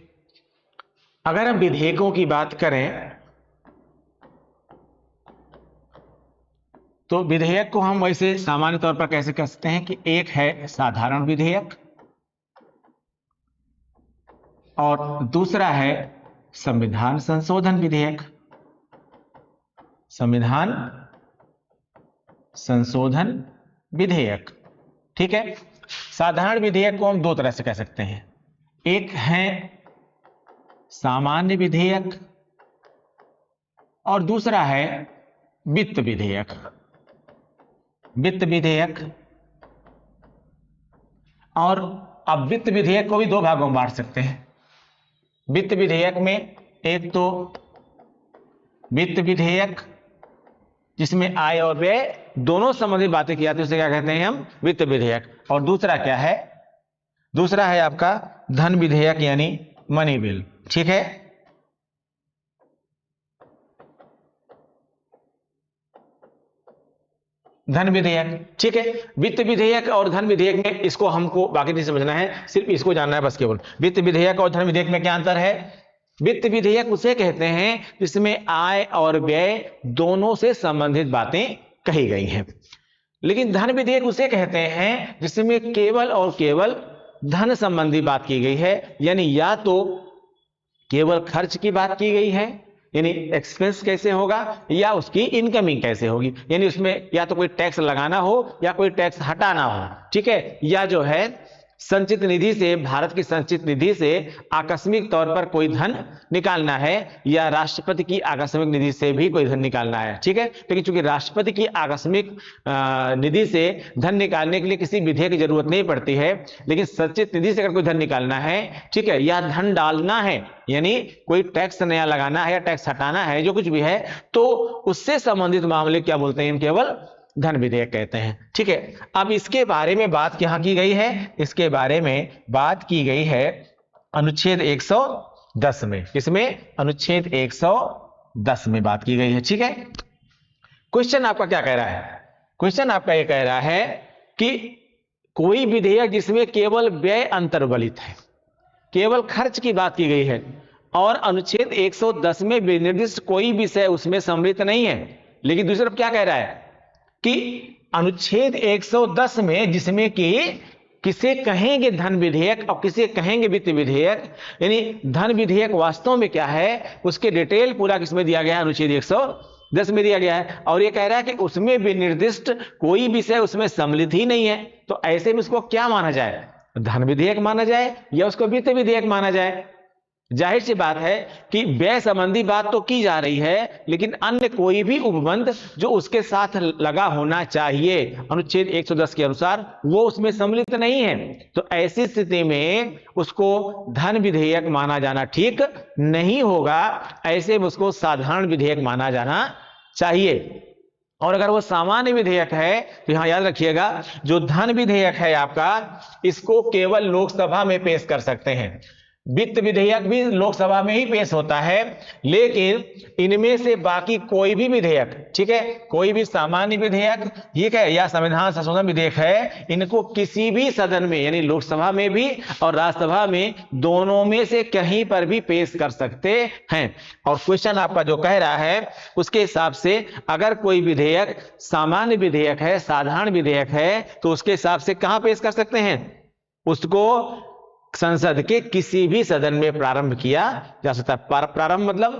अगर हम विधेयकों की बात करें तो विधेयक को हम वैसे सामान्य तौर पर कैसे कह सकते हैं कि एक है साधारण विधेयक और दूसरा है संविधान संशोधन विधेयक। संविधान संशोधन विधेयक। ठीक है, साधारण विधेयक को हम 2 तरह से कह सकते हैं, एक है सामान्य विधेयक और दूसरा है वित्त विधेयक। वित्त विधेयक। और अब वित्त विधेयक को भी दो भागों में बांट सकते हैं। वित्त विधेयक में एक तो वित्त विधेयक जिसमें आय और व्यय दोनों संबंधित बातें की जाती है, उसे क्या कहते हैं हम? वित्त विधेयक। और दूसरा क्या है? दूसरा है आपका धन विधेयक यानी मनी बिल। ठीक है, धन विधेयक। ठीक है, वित्त विधेयक और धन विधेयक में इसको हमको बाकी नहीं समझना है, सिर्फ इसको जानना है बस केवल। वित्त विधेयक और धन विधेयक में क्या अंतर है? वित्त विधेयक उसे कहते हैं जिसमें आय और व्यय दोनों से संबंधित बातें कही गई हैं। लेकिन धन विधेयक उसे कहते हैं जिसमें केवल और केवल धन संबंधी बात की गई है, यानी या तो केवल खर्च की बात की गई है, यानी एक्सपेंस कैसे होगा, या उसकी इनकमिंग कैसे होगी, यानी उसमें या तो कोई टैक्स लगाना हो या कोई टैक्स हटाना हो। ठीक है, या जो है संचित निधि से, भारत की संचित निधि से आकस्मिक तौर पर कोई धन निकालना है, या राष्ट्रपति की आकस्मिक निधि से भी कोई धन निकालना है। ठीक है, लेकिन चूंकि राष्ट्रपति की आकस्मिक निधि से धन निकालने के लिए किसी विधेयक की जरूरत नहीं पड़ती है, लेकिन संचित निधि से अगर कोई धन निकालना है, ठीक है, या धन डालना है, यानी कोई टैक्स नया लगाना है या टैक्स हटाना है, जो कुछ भी है, तो उससे संबंधित मामले क्या बोलते हैं? केवल धन विधेयक कहते हैं। ठीक है, अब इसके बारे में बात क्या की गई है? इसके बारे में बात की गई है अनुच्छेद 110 में। इसमें अनुच्छेद 110 में बात की गई है। ठीक है, क्वेश्चन आपका क्या कह रहा है? क्वेश्चन आपका यह कह रहा है कि कोई विधेयक जिसमें केवल व्यय अंतर्वलित है, केवल खर्च की बात की गई है, और अनुच्छेद 110 में विनिर्दिष्ट कोई विषय उसमें सम्मिलित नहीं है। लेकिन दूसरी तरफ क्या कह रहा है कि अनुच्छेद 110 में जिसमें कि किसे कहेंगे धन विधेयक और किसे कहेंगे वित्त विधेयक, यानी धन विधेयक वास्तव में क्या है उसके डिटेल पूरा किसमें दिया गया है? अनुच्छेद 110 में दिया गया है। और ये कह रहा है कि उसमें विनिर्दिष्ट कोई विषय उसमें सम्मिलित ही नहीं है, तो ऐसे में उसको क्या माना जाए? धन विधेयक माना जाए या उसको वित्त विधेयक माना जाए? जाहिर सी बात है कि व्यय संबंधी बात तो की जा रही है, लेकिन अन्य कोई भी उपबंध जो उसके साथ लगा होना चाहिए अनुच्छेद 110 के अनुसार वो उसमें सम्मिलित नहीं है। तो ऐसी स्थिति में उसको धन विधेयक माना जाना ठीक नहीं होगा, ऐसे में उसको साधारण विधेयक माना जाना चाहिए। और अगर वो सामान्य विधेयक है तो यहां याद रखिएगा, जो धन विधेयक है आपका, इसको केवल लोकसभा में पेश कर सकते हैं। वित्त विधेयक भी लोकसभा में ही पेश होता है, लेकिन इनमें से बाकी कोई भी विधेयक, ठीक है, कोई भी सामान्य विधेयक, ठीक है, या संविधान संशोधन विधेयक है, इनको किसी भी सदन में, यानी लोकसभा में भी और राज्यसभा में, दोनों में से कहीं पर भी पेश कर सकते हैं। और क्वेश्चन आपका जो कह रहा है उसके हिसाब से अगर कोई विधेयक सामान्य विधेयक है, साधारण विधेयक है, तो उसके हिसाब से कहां पेश कर सकते हैं? उसको संसद के किसी भी सदन में प्रारंभ किया जा सकता है। प्रारंभ मतलब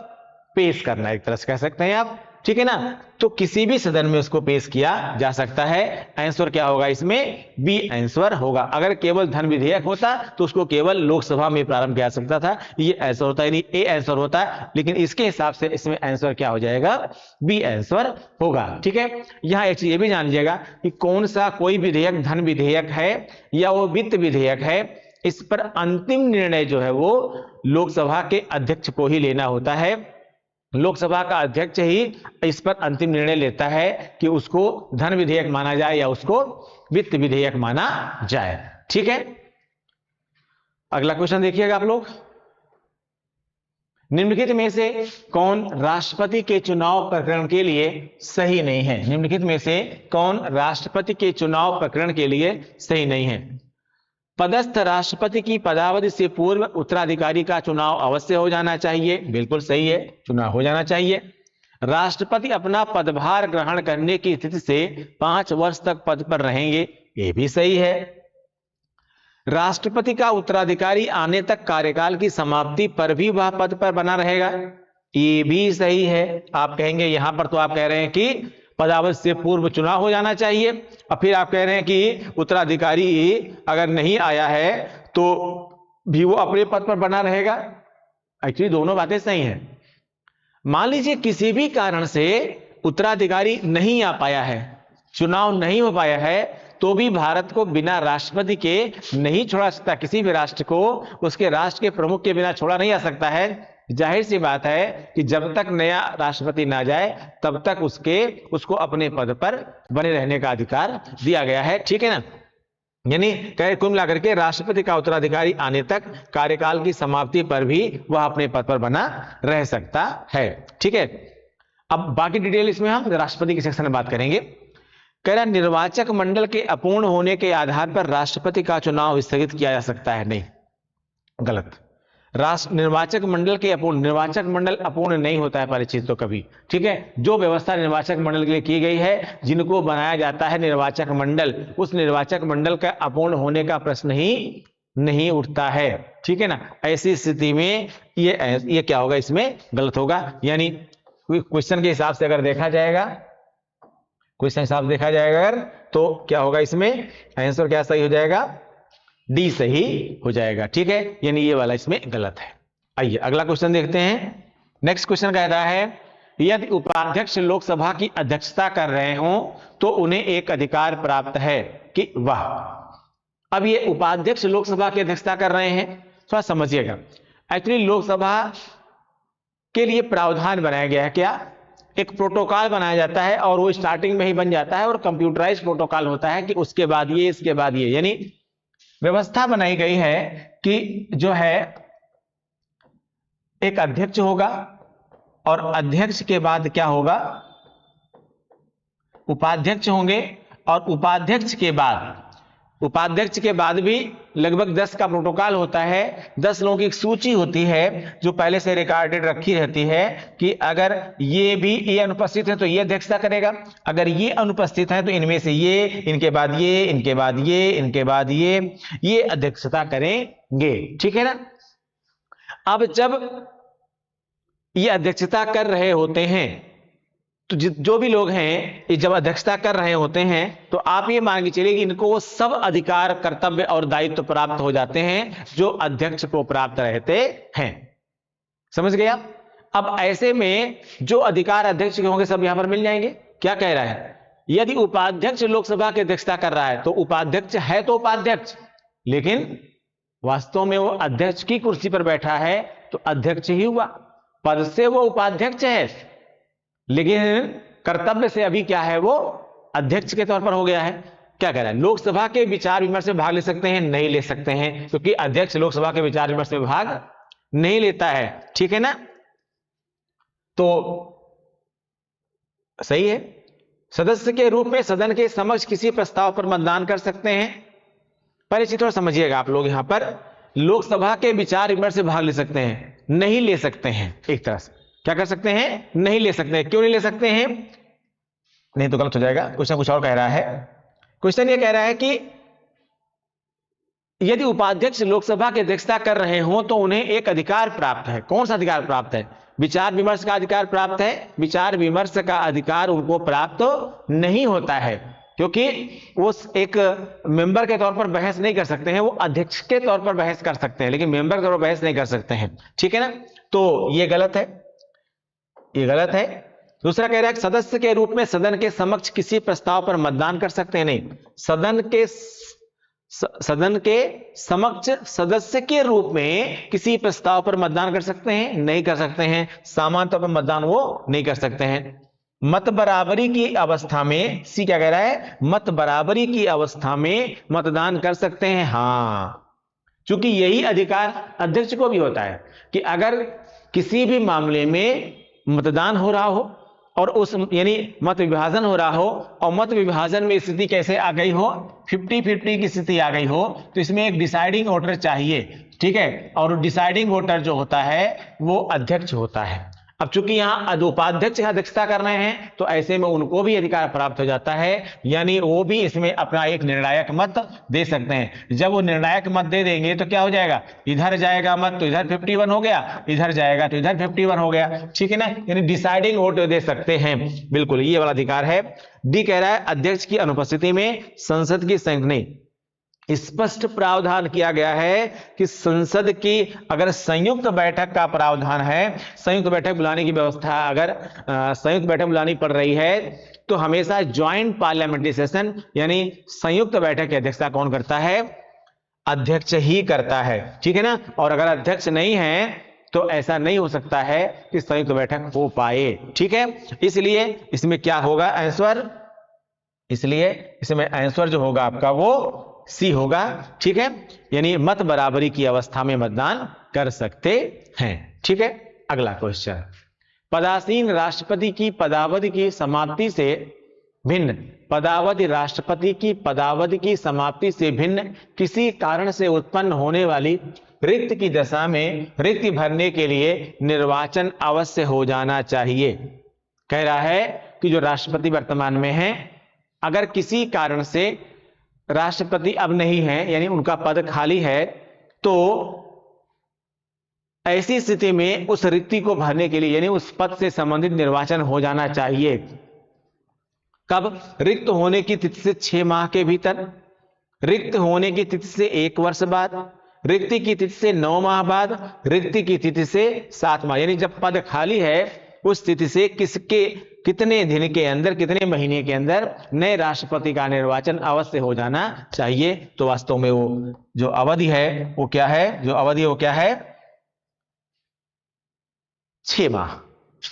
पेश करना, एक तरह से कह सकते हैं आप, ठीक है ना। तो किसी भी सदन में उसको पेश किया जा सकता है। आंसर क्या होगा इसमें? बी आंसर होगा। अगर केवल धन विधेयक होता तो उसको केवल लोकसभा में प्रारंभ किया जा सकता था, ये आंसर होता है, यानी ए आंसर होता है। लेकिन इसके हिसाब से इसमें आंसर क्या हो जाएगा? बी आंसर होगा। ठीक है, यहां एक चीज ये भी जान लीजिएगा कि कौन सा कोई विधेयक धन विधेयक है या वो वित्त विधेयक है, इस पर अंतिम निर्णय जो है वो लोकसभा के अध्यक्ष को ही लेना होता है। लोकसभा का अध्यक्ष ही इस पर अंतिम निर्णय लेता है कि उसको धन विधेयक माना जाए या उसको वित्त विधेयक माना जाए। ठीक है, अगला क्वेश्चन देखिएगा आप लोग। निम्नलिखित में से कौन राष्ट्रपति के चुनाव प्रकरण के लिए सही नहीं है? निम्नलिखित में से कौन राष्ट्रपति के चुनाव प्रकरण के लिए सही नहीं है? पदस्थ राष्ट्रपति की पदावधि से पूर्व उत्तराधिकारी का चुनाव अवश्य हो जाना चाहिए, बिल्कुल सही है, चुनाव हो जाना चाहिए। राष्ट्रपति अपना पदभार ग्रहण करने की स्थिति से 5 वर्ष तक पद पर रहेंगे, ये भी सही है। राष्ट्रपति का उत्तराधिकारी आने तक कार्यकाल की समाप्ति पर भी वह पद पर बना रहेगा, ये भी सही है। आप कहेंगे यहां पर तो आप कह रहे हैं कि पदावधि से पूर्व चुनाव हो जाना चाहिए, और फिर आप कह रहे हैं कि उत्तराधिकारी अगर नहीं आया है तो भी वो अपने पद पर बना रहेगा। एक्चुअली दोनों बातें सही हैं। मान लीजिए किसी भी कारण से उत्तराधिकारी नहीं आ पाया है, चुनाव नहीं हो पाया है, तो भी भारत को बिना राष्ट्रपति के नहीं छोड़ा सकता। किसी भी राष्ट्र को उसके राष्ट्र के प्रमुख के बिना छोड़ा नहीं आ सकता है। जाहिर सी बात है कि जब तक नया राष्ट्रपति ना जाए तब तक उसको अपने पद पर बने रहने का अधिकार दिया गया है। ठीक है ना, यानी कुल मिलाकर के राष्ट्रपति का उत्तराधिकारी आने तक कार्यकाल की समाप्ति पर भी वह अपने पद पर बना रह सकता है। ठीक है, अब बाकी डिटेल इसमें हम राष्ट्रपति के सेक्शन में बात करेंगे। कह रहा निर्वाचक मंडल के अपूर्ण होने के आधार पर राष्ट्रपति का चुनाव स्थगित किया जा सकता है। नहीं, गलत। निर्वाचक मंडल अपूर्ण नहीं होता है परिचित तो कभी। ठीक है, जो व्यवस्था निर्वाचक मंडल के लिए की गई है, जिनको बनाया जाता है निर्वाचक मंडल, उस निर्वाचक मंडल का अपूर्ण होने का प्रश्न ही नहीं उठता है। ठीक है ना, ऐसी स्थिति में ये क्या होगा, इसमें गलत होगा। यानी क्वेश्चन के हिसाब से अगर देखा जाएगा, अगर तो क्या होगा, इसमें आंसर क्या सही हो जाएगा, डी सही हो जाएगा। ठीक है, यानी ये वाला इसमें गलत है। आइए अगला क्वेश्चन देखते हैं। नेक्स्ट क्वेश्चन कहता है यदि उपाध्यक्ष लोकसभा की अध्यक्षता कर रहे हों तो उन्हें एक अधिकार प्राप्त है कि वह। अब ये उपाध्यक्ष लोकसभा की अध्यक्षता कर रहे हैं, थोड़ा समझिएगा। एक्चुअली लोकसभा के लिए प्रावधान बनाया गया है, क्या, एक प्रोटोकॉल बनाया जाता है और वो स्टार्टिंग में ही बन जाता है और कंप्यूटराइज प्रोटोकॉल होता है कि उसके बाद ये, इसके बाद ये, यानी व्यवस्था बनाई गई है कि जो है एक अध्यक्ष होगा और अध्यक्ष के बाद क्या होगा, उपाध्यक्ष होंगे, और उपाध्यक्ष के बाद भी लगभग 10 का प्रोटोकॉल होता है। 10 लोगों की एक सूची होती है जो पहले से रिकॉर्डेड रखी रहती है कि अगर ये अनुपस्थित है तो ये अध्यक्षता करेगा, अगर ये अनुपस्थित है तो इनमें से ये, इनके बाद ये, इनके बाद ये, इनके बाद ये अध्यक्षता करेंगे। ठीक है ना। अब जब ये अध्यक्षता कर रहे होते हैं तो जो भी लोग हैं जब अध्यक्षता कर रहे होते हैं तो आप ये मान के चलिए कि इनको वो सब अधिकार, कर्तव्य और दायित्व प्राप्त हो जाते हैं जो अध्यक्ष को प्राप्त रहते हैं। समझ गए आप। अब ऐसे में जो अधिकार अध्यक्ष के होंगे सब यहां पर मिल जाएंगे। क्या कह रहा है, यदि उपाध्यक्ष लोकसभा की अध्यक्षता कर रहा है तो उपाध्यक्ष है तो उपाध्यक्ष, लेकिन वास्तव में वो अध्यक्ष की कुर्सी पर बैठा है तो अध्यक्ष ही हुआ, पद से वो उपाध्यक्ष है, लेकिन कर्तव्य से अभी क्या है, वो अध्यक्ष के तौर पर हो गया है। क्या कह रहा है, लोकसभा के विचार विमर्श में भाग ले सकते हैं, नहीं ले सकते हैं, क्योंकि अध्यक्ष लोकसभा के विचार विमर्श में भाग नहीं लेता है। ठीक है ना, तो सही है। सदस्य के रूप में सदन के समक्ष किसी प्रस्ताव पर मतदान कर सकते हैं। परिचित और समझिएगा आप लोग, यहां पर लोकसभा के विचार विमर्श में भाग ले सकते हैं, नहीं ले सकते हैं। एक तरह से क्या कर सकते हैं, नहीं ले सकते हैं। क्यों नहीं ले सकते हैं, नहीं तो गलत हो जाएगा। क्वेश्चन कुछ और कह रहा है। क्वेश्चन ये कह रहा है कि यदि उपाध्यक्ष लोकसभा की अध्यक्षता कर रहे हो तो उन्हें एक अधिकार प्राप्त है। कौन सा अधिकार प्राप्त है, विचार विमर्श का अधिकार प्राप्त है। विचार विमर्श का अधिकार उनको प्राप्त नहीं होता है, क्योंकि वो एक मेंबर के तौर पर बहस नहीं कर सकते हैं, वो अध्यक्ष के तौर पर बहस कर सकते हैं, लेकिन मेंबर के तौर पर बहस नहीं कर सकते हैं। ठीक है ना, तो ये गलत है, ये गलत है। दूसरा कह रहा है कि सदस्य के रूप में सदन के समक्ष किसी प्रस्ताव पर मतदान कर सकते हैं। नहीं, सदन के समक्ष सदस्य के रूप में किसी प्रस्ताव पर मतदान कर सकते हैं, नहीं कर सकते हैं। सामान्य तौर पर मतदान वो नहीं कर सकते हैं। मत बराबरी की अवस्था में, सी क्या कह रहा है, मत बराबरी की अवस्था में मतदान कर सकते हैं। हां, क्योंकि यही अधिकार अध्यक्ष को भी होता है कि अगर किसी भी मामले में मतदान हो रहा हो और उस यानी मत विभाजन हो रहा हो और मत विभाजन में स्थिति कैसे आ गई हो, 50-50 की स्थिति आ गई हो, तो इसमें एक डिसाइडिंग वोटर चाहिए। ठीक है, और डिसाइडिंग वोटर जो होता है वो अध्यक्ष होता है। अब चूंकि यहां उपाध्यक्ष अध्यक्षता कर रहे हैं तो ऐसे में उनको भी अधिकार प्राप्त हो जाता है, यानी वो भी इसमें अपना एक निर्णायक मत दे सकते हैं। जब वो निर्णायक मत दे देंगे तो क्या हो जाएगा, इधर जाएगा मत तो इधर 51 हो गया, इधर जाएगा तो इधर 51 हो गया। ठीक है ना, यानी डिसाइडिंग वोट दे सकते हैं। बिल्कुल ये वाला अधिकार है। डी कह रहा है अध्यक्ष की अनुपस्थिति में संसद की संयुक्त, नहीं, स्पष्ट प्रावधान किया गया है कि संसद की अगर संयुक्त बैठक का प्रावधान है, संयुक्त बैठक बुलाने की व्यवस्था, अगर संयुक्त बैठक बुलानी पड़ रही है तो हमेशा ज्वाइंट पार्लियामेंट्री सेशन यानी संयुक्त बैठक की अध्यक्षता कौन करता है? अध्यक्ष ही करता है, ठीक है ना। और अगर अध्यक्ष नहीं है तो ऐसा नहीं हो सकता है कि संयुक्त बैठक हो पाए, ठीक है। इसलिए इसमें क्या होगा आंसर? इसलिए इसमें आंसर जो होगा आपका वो सी होगा, ठीक है। यानी मत बराबरी की अवस्था में मतदान कर सकते हैं, ठीक है। अगला क्वेश्चन, पदासीन राष्ट्रपति की पदावधि की समाप्ति से भिन्न, पदावधि राष्ट्रपति की पदावधि की समाप्ति से भिन्न किसी कारण से उत्पन्न होने वाली रिक्त की दशा में रिक्त भरने के लिए निर्वाचन अवश्य हो जाना चाहिए। कह रहा है कि जो राष्ट्रपति वर्तमान में हैं, अगर किसी कारण से राष्ट्रपति अब नहीं है यानी उनका पद खाली है, तो ऐसी स्थिति में उस रिक्ति को भरने के लिए यानी उस पद से संबंधित निर्वाचन हो जाना चाहिए। कब? रिक्त होने की तिथि से 6 माह के भीतर, रिक्त होने की तिथि से 1 वर्ष बाद, रिक्ति की तिथि से 9 माह बाद, रिक्ति की तिथि से 7 माह, यानी जब पद खाली है उस तिथि से कितने दिन के अंदर, कितने महीने के अंदर नए राष्ट्रपति का निर्वाचन अवश्य हो जाना चाहिए। तो वास्तव में वो जो अवधि है वो क्या है? जो अवधि है वो क्या है? 6 माह,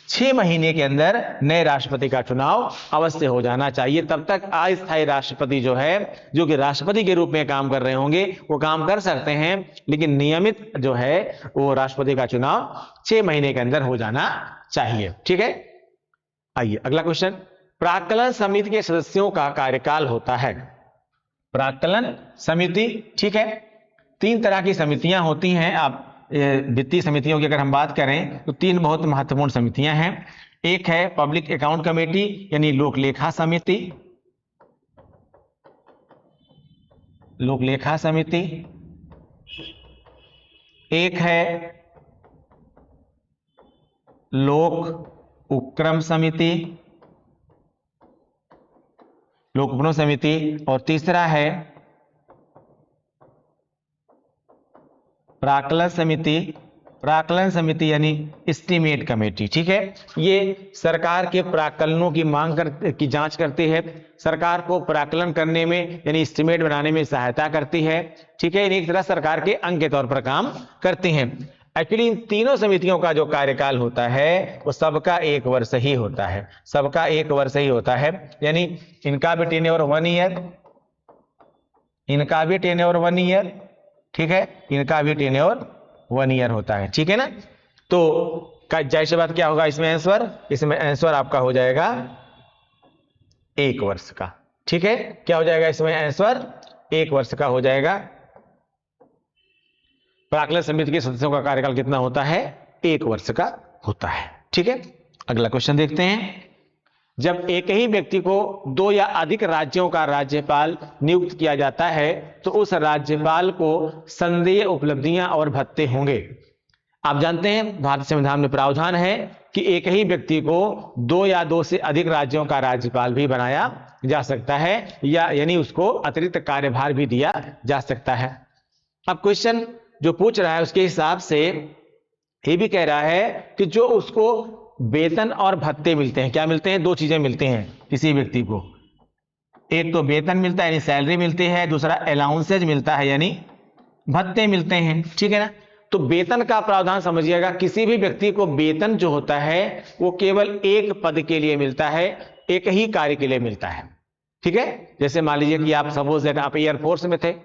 6 महीने के अंदर नए राष्ट्रपति का चुनाव अवश्य हो जाना चाहिए। तब तक अस्थायी राष्ट्रपति जो है, जो कि राष्ट्रपति के रूप में काम कर रहे होंगे, वो काम कर सकते हैं, लेकिन नियमित जो है वो राष्ट्रपति का चुनाव 6 महीने के अंदर हो जाना चाहिए, ठीक है। आइए अगला क्वेश्चन, प्राक्कलन समिति के सदस्यों का कार्यकाल होता है। प्राक्कलन समिति, ठीक है, 3 तरह की समितियां होती हैं। आप वित्तीय समितियों की अगर हम बात करें तो 3 बहुत महत्वपूर्ण समितियां हैं। एक है पब्लिक अकाउंट कमेटी यानी लोक लेखा समिति, लोक लेखा समिति। एक है लोक उपक्रम समिति, लोक उपक्रम समिति। और तीसरा है प्राक्कलन समिति, प्राक्कलन समिति यानी एस्टीमेट कमेटी, ठीक है। ये सरकार के प्राक्कलनों की की जांच करती है, सरकार को प्राक्कलन करने में यानी एस्टीमेट बनाने में सहायता करती है, ठीक है। एक तरह सरकार के अंग के तौर पर काम करती हैं। एक्चुअली इन तीनों समितियों का जो कार्यकाल होता है वो सबका 1 वर्ष ही होता है, सबका 1 वर्ष ही होता है। यानी इनका भी टेन्योर 1 ईयर, इनका भी टेन्योर 1 ईयर, ठीक है, इनका भी टेन्योर 1 ईयर होता है, ठीक है ना। तो जाहिर सी बात क्या होगा इसमें आंसर? इसमें आंसर आपका हो जाएगा 1 वर्ष का, ठीक है। क्या हो जाएगा इसमें आंसर? 1 वर्ष का हो जाएगा। प्राक्कलन समिति के सदस्यों का कार्यकाल कितना होता है? 1 वर्ष का होता है, ठीक है। अगला क्वेश्चन देखते हैं, जब एक ही व्यक्ति को 2 या अधिक राज्यों का राज्यपाल नियुक्त किया जाता है तो उस राज्यपाल को संदेय उपलब्धियां और भत्ते होंगे। आप जानते हैं भारतीय संविधान में प्रावधान है कि एक ही व्यक्ति को 2 या 2 से अधिक राज्यों का राज्यपाल भी बनाया जा सकता है, या यानी उसको अतिरिक्त कार्यभार भी दिया जा सकता है। अब क्वेश्चन जो पूछ रहा है उसके हिसाब से ये भी कह रहा है कि जो उसको वेतन और भत्ते मिलते हैं, क्या मिलते हैं? 2 चीजें मिलती हैं किसी व्यक्ति को, एक तो वेतन मिलता है यानी सैलरी मिलती है, दूसरा अलाउंसेज मिलता है यानी भत्ते मिलते हैं, ठीक है ना। तो वेतन का प्रावधान समझिएगा, किसी भी व्यक्ति को वेतन जो होता है वो केवल एक पद के लिए मिलता है, एक ही कार्य के लिए मिलता है, ठीक है। जैसे मान लीजिए कि आप सपोज दैट आप एयरफोर्स में थे,